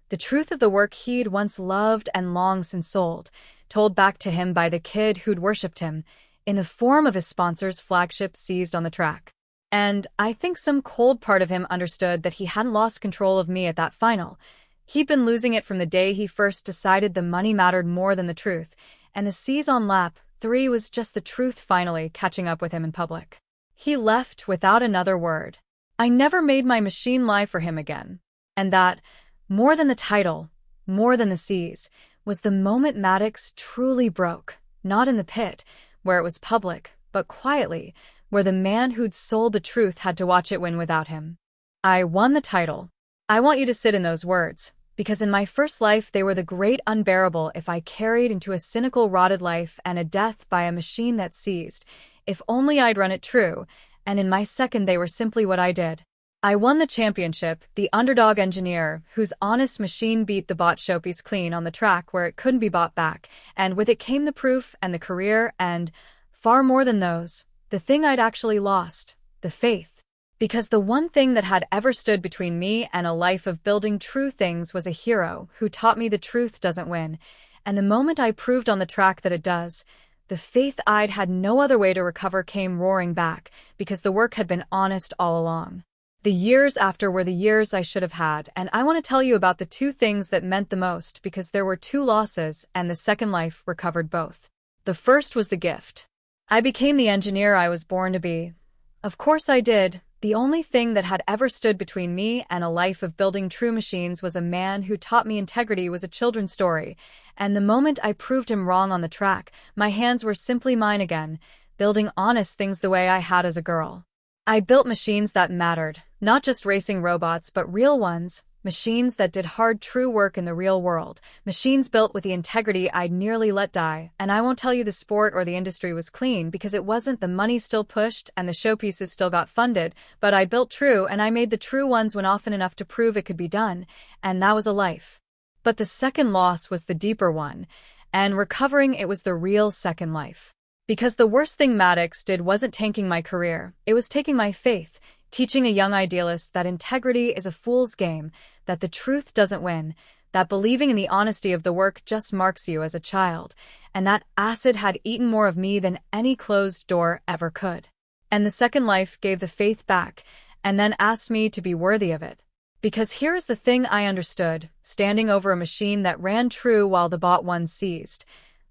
The truth of the work he'd once loved and long since sold, told back to him by the kid who'd worshipped him, in the form of his sponsor's flagship seized on the track. And I think some cold part of him understood that he hadn't lost control of me at that final. He'd been losing it from the day he first decided the money mattered more than the truth, and the seize on lap 3 was just the truth finally catching up with him in public. He left without another word. I never made my machine lie for him again. And that, more than the title, more than the seize, was the moment Maddox truly broke, not in the pit, where it was public, but quietly, where the man who'd sold the truth had to watch it win without him. I won the title. I want you to sit in those words, because in my first life they were the great unbearable if I carried into a cynical rotted life and a death by a machine that seized, if only I'd run it true, and in my second they were simply what I did. I won the championship, the underdog engineer, whose honest machine beat the bought showpiece clean on the track where it couldn't be bought back, and with it came the proof and the career and, far more than those, the thing I'd actually lost, the faith. Because the one thing that had ever stood between me and a life of building true things was a hero who taught me the truth doesn't win, and the moment I proved on the track that it does, the faith I'd had no other way to recover came roaring back, because the work had been honest all along. The years after were the years I should have had, and I want to tell you about the two things that meant the most, because there were two losses, and the second life recovered both. The first was the gift. I became the engineer I was born to be. Of course I did. The only thing that had ever stood between me and a life of building true machines was a man who taught me integrity was a children's story, and the moment I proved him wrong on the track, my hands were simply mine again, building honest things the way I had as a girl. I built machines that mattered, not just racing robots but real ones, machines that did hard, true work in the real world, machines built with the integrity I'd nearly let die, and I won't tell you the sport or the industry was clean because it wasn't. The money still pushed and the showpieces still got funded, but I built true and I made the true ones when often enough to prove it could be done, and that was a life. But the second loss was the deeper one, and recovering it was the real second life. Because the worst thing Maddox did wasn't tanking my career, it was taking my faith, teaching a young idealist that integrity is a fool's game, that the truth doesn't win, that believing in the honesty of the work just marks you as a child, and that acid had eaten more of me than any closed door ever could. And the second life gave the faith back, and then asked me to be worthy of it. Because here is the thing I understood, standing over a machine that ran true while the bought one seized,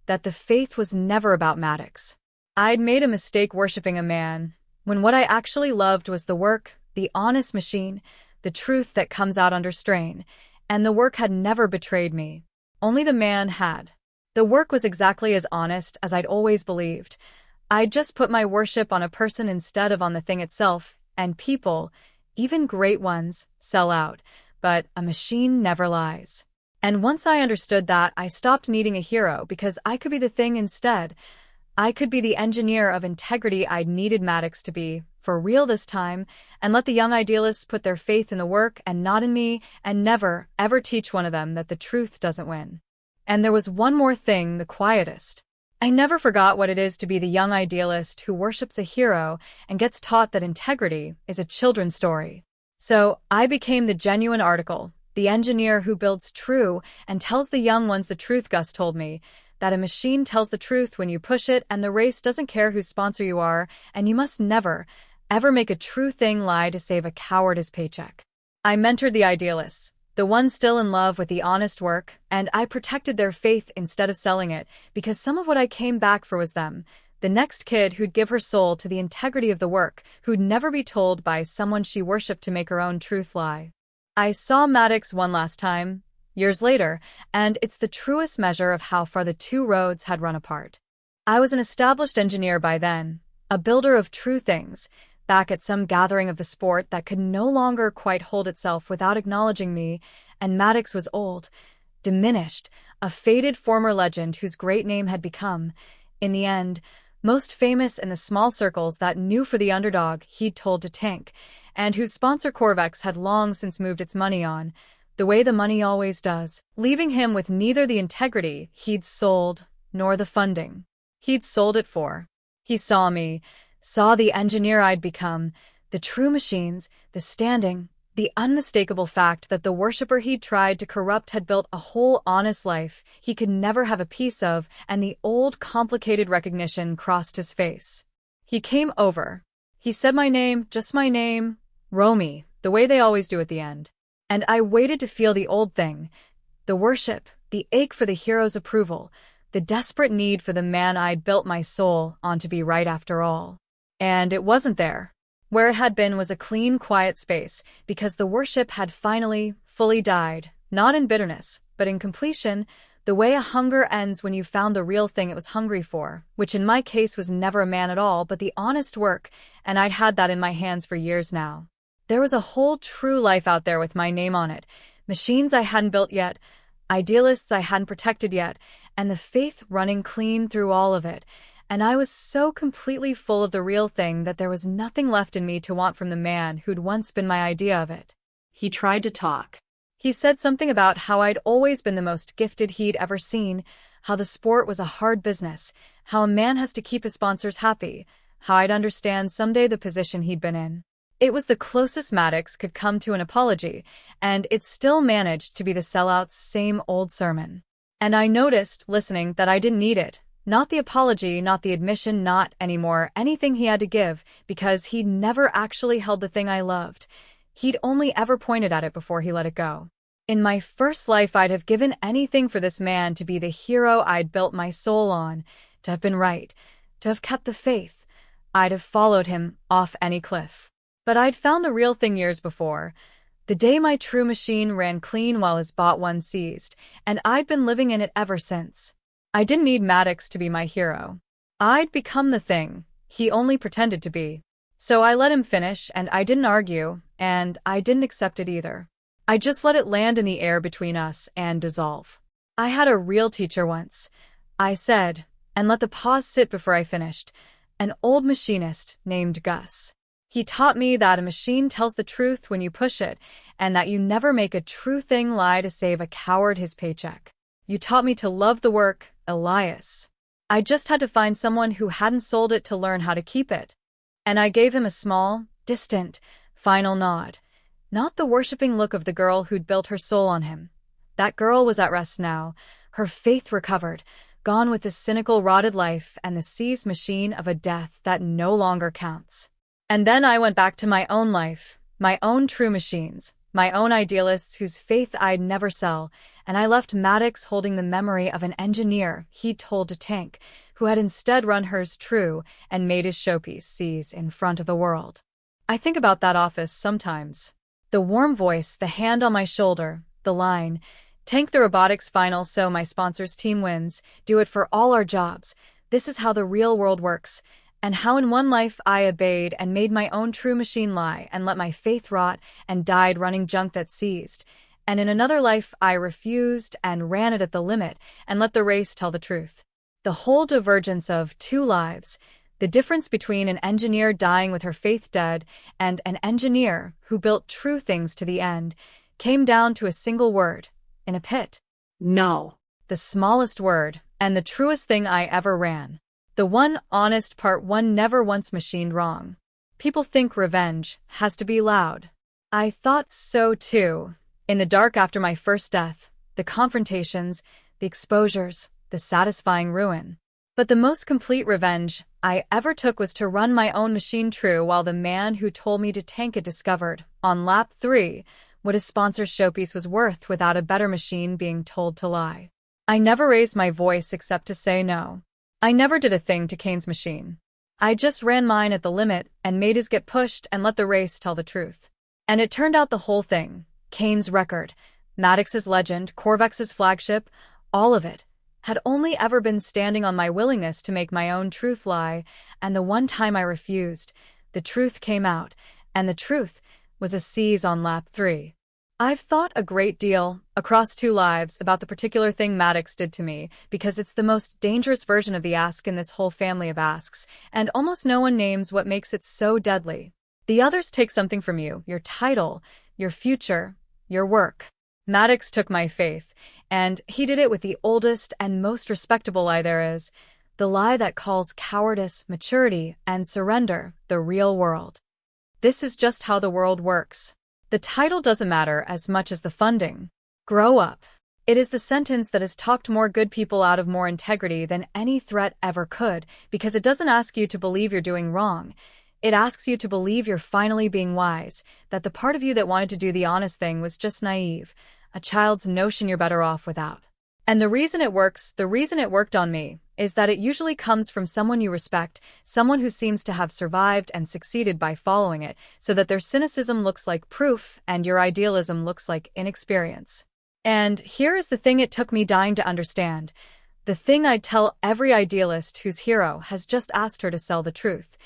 that the faith was never about Maddox. I'd made a mistake worshipping a man, when what I actually loved was the work, the honest machine, the truth that comes out under strain, and the work had never betrayed me. Only the man had. The work was exactly as honest as I'd always believed. I'd just put my worship on a person instead of on the thing itself, and people, even great ones, sell out, but a machine never lies. And once I understood that, I stopped needing a hero because I could be the thing instead. I could be the engineer of integrity I'd needed Maddox to be, for real this time, and let the young idealists put their faith in the work and not in me, and never, ever teach one of them that the truth doesn't win. And there was one more thing, the quietest. I never forgot what it is to be the young idealist who worships a hero and gets taught that integrity is a children's story. So I became the genuine article, the engineer who builds true and tells the young ones the truth. Gus told me that a machine tells the truth when you push it, and the race doesn't care whose sponsor you are, and you must never, ever make a true thing lie to save a coward his paycheck. I mentored the idealists, the ones still in love with the honest work, and I protected their faith instead of selling it, because some of what I came back for was them, the next kid who'd give her soul to the integrity of the work, who'd never be told by someone she worshipped to make her own truth lie. I saw Maddox one last time, years later, and it's the truest measure of how far the two roads had run apart. I was an established engineer by then, a builder of true things, back at some gathering of the sport that could no longer quite hold itself without acknowledging me, and Maddox was old, diminished, a faded former legend whose great name had become, in the end, most famous in the small circles that knew for the underdog he'd told to tank, and whose sponsor Corvex had long since moved its money on, the way the money always does, leaving him with neither the integrity he'd sold nor the funding he'd sold it for. He saw me, saw the engineer I'd become, the true machines, the standing, the unmistakable fact that the worshipper he'd tried to corrupt had built a whole honest life he could never have a piece of, and the old complicated recognition crossed his face. He came over. He said my name, just my name, Romy, the way they always do at the end. And I waited to feel the old thing, the worship, the ache for the hero's approval, the desperate need for the man I'd built my soul on to be right after all. And it wasn't there. Where it had been was a clean, quiet space, because the worship had finally, fully died, not in bitterness, but in completion, the way a hunger ends when you found the real thing it was hungry for, which in my case was never a man at all, but the honest work, and I'd had that in my hands for years now. There was a whole true life out there with my name on it, machines I hadn't built yet, idealists I hadn't protected yet, and the faith running clean through all of it, and I was so completely full of the real thing that there was nothing left in me to want from the man who'd once been my idea of it. He tried to talk. He said something about how I'd always been the most gifted he'd ever seen, how the sport was a hard business, how a man has to keep his sponsors happy, how I'd understand someday the position he'd been in. It was the closest Maddox could come to an apology, and it still managed to be the sellout's same old sermon. And I noticed, listening, that I didn't need it. Not the apology, not the admission, not anymore anything he had to give, because he'd never actually held the thing I loved. He'd only ever pointed at it before he let it go. In my first life, I'd have given anything for this man to be the hero I'd built my soul on, to have been right, to have kept the faith. I'd have followed him off any cliff. But I'd found the real thing years before, the day my true machine ran clean while his bought one seized, and I'd been living in it ever since. I didn't need Maddox to be my hero. I'd become the thing he only pretended to be. So I let him finish, and I didn't argue, and I didn't accept it either. I just let it land in the air between us and dissolve. I had a real teacher once, I said, and let the pause sit before I finished, an old machinist named Gus. He taught me that a machine tells the truth when you push it, and that you never make a true thing lie to save a coward his paycheck. You taught me to love the work, Elias. I just had to find someone who hadn't sold it to learn how to keep it. And I gave him a small, distant, final nod. Not the worshipping look of the girl who'd built her soul on him. That girl was at rest now, her faith recovered, gone with the cynical rotted life and the seized machine of a death that no longer counts. And then I went back to my own life, my own true machines, my own idealists whose faith I'd never sell, and I left Maddox holding the memory of an engineer he'd told to tank, who had instead run hers true and made his showpiece seize in front of the world. I think about that office sometimes. The warm voice, the hand on my shoulder, the line, "Tank the robotics final so my sponsor's team wins, do it for all our jobs. This is how the real world works." And how in one life I obeyed and made my own true machine lie and let my faith rot and died running junk that seized. And in another life I refused and ran it at the limit and let the race tell the truth. The whole divergence of two lives, the difference between an engineer dying with her faith dead and an engineer who built true things to the end, came down to a single word, in a pit. No. The smallest word, and the truest thing I ever ran. The one honest part one never once machined wrong. People think revenge has to be loud. I thought so too. In the dark after my first death, the confrontations, the exposures, the satisfying ruin. But the most complete revenge I ever took was to run my own machine true while the man who told me to tank it discovered, on lap 3, what his sponsor's showpiece was worth without a better machine being told to lie. I never raised my voice except to say no. I never did a thing to Kane's machine. I just ran mine at the limit and made his get pushed and let the race tell the truth. And it turned out the whole thing, Kane's record, Maddox's legend, Corvex's flagship, all of it, had only ever been standing on my willingness to make my own truth lie, and the one time I refused, the truth came out, and the truth was a seize on lap 3. I've thought a great deal, across 2 lives, about the particular thing Maddox did to me, because it's the most dangerous version of the ask in this whole family of asks, and almost no one names what makes it so deadly. The others take something from you, your title, your future, your work. Maddox took my faith, and he did it with the oldest and most respectable lie there is, the lie that calls cowardice, maturity, and surrender the real world. This is just how the world works. The title doesn't matter as much as the funding. Grow up. It is the sentence that has talked more good people out of more integrity than any threat ever could, because it doesn't ask you to believe you're doing wrong. It asks you to believe you're finally being wise, that the part of you that wanted to do the honest thing was just naive, a child's notion you're better off without. And the reason it worked on me, is that it usually comes from someone you respect, someone who seems to have survived and succeeded by following it, so that their cynicism looks like proof and your idealism looks like inexperience. And here is the thing it took me dying to understand. The thing I'd tell every idealist whose hero has just asked her to sell the truth.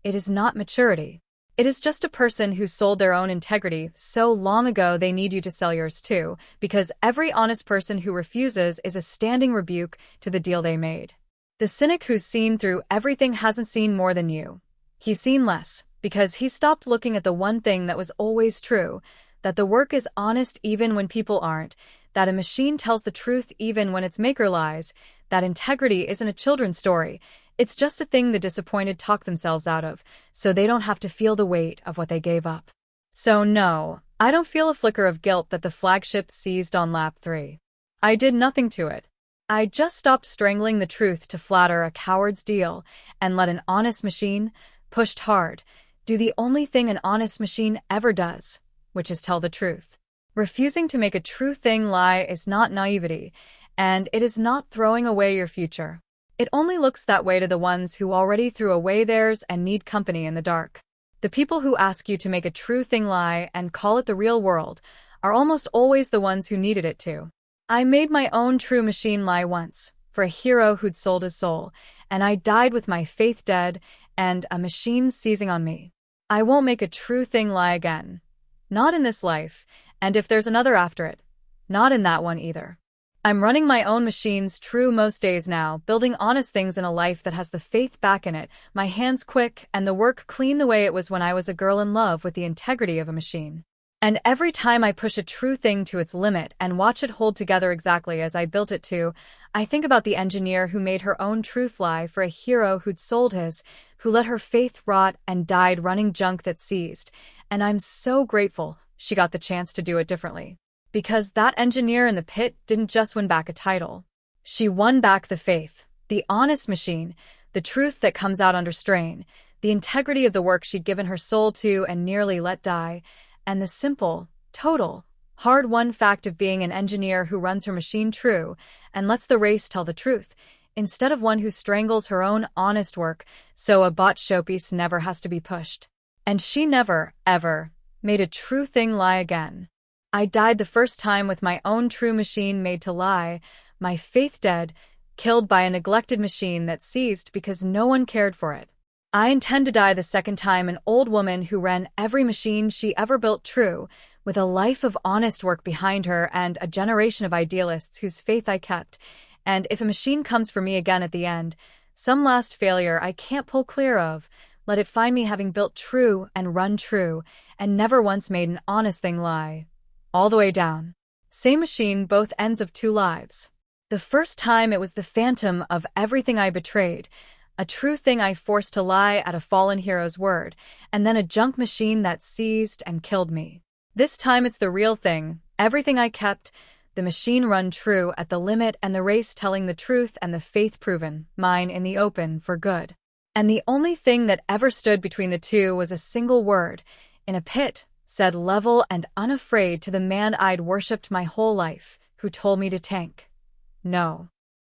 It is not maturity. It is just a person who sold their own integrity so long ago they need you to sell yours too, because every honest person who refuses is a standing rebuke to the deal they made. The cynic who's seen through everything hasn't seen more than you. He's seen less, because he stopped looking at the one thing that was always true, that the work is honest even when people aren't, that a machine tells the truth even when its maker lies, that integrity isn't a children's story. It's just a thing the disappointed talk themselves out of, so they don't have to feel the weight of what they gave up. So no, I don't feel a flicker of guilt that the flagship seized on lap 3. I did nothing to it. I just stopped strangling the truth to flatter a coward's deal and let an honest machine, pushed hard, do the only thing an honest machine ever does, which is tell the truth. Refusing to make a true thing lie is not naivety, and it is not throwing away your future. It only looks that way to the ones who already threw away theirs and need company in the dark. The people who ask you to make a true thing lie and call it the real world are almost always the ones who needed it to. I made my own true machine lie once, for a hero who'd sold his soul, and I died with my faith dead and a machine seizing on me. I won't make a true thing lie again. Not in this life, and if there's another after it, not in that one either. I'm running my own machines true most days now, building honest things in a life that has the faith back in it, my hands quick and the work clean the way it was when I was a girl in love with the integrity of a machine. And every time I push a true thing to its limit and watch it hold together exactly as I built it to, I think about the engineer who made her own truth lie for a hero who'd sold his, who let her faith rot and died running junk that seized, and I'm so grateful she got the chance to do it differently. Because that engineer in the pit didn't just win back a title. She won back the faith, the honest machine, the truth that comes out under strain, the integrity of the work she'd given her soul to and nearly let die, and the simple, total, hard-won fact of being an engineer who runs her machine true and lets the race tell the truth, instead of one who strangles her own honest work so a bought showpiece never has to be pushed. And she never, ever, made a true thing lie again. I died the first time with my own true machine made to lie, my faith dead, killed by a neglected machine that seized because no one cared for it. I intend to die the second time an old woman who ran every machine she ever built true, with a life of honest work behind her and a generation of idealists whose faith I kept, And if a machine comes for me again at the end, some last failure I can't pull clear of, let it find me having built true and run true, and never once made an honest thing lie. All the way down. Same machine, both ends of two lives. The first time it was the phantom of everything I betrayed, a true thing I forced to lie at a fallen hero's word, and then a junk machine that seized and killed me. This time it's the real thing, everything I kept, the machine run true at the limit and the race telling the truth and the faith proven, mine in the open for good. And the only thing that ever stood between the two was a single word, in a pit, said level and unafraid to the man I'd worshipped my whole life, who told me to tank. No.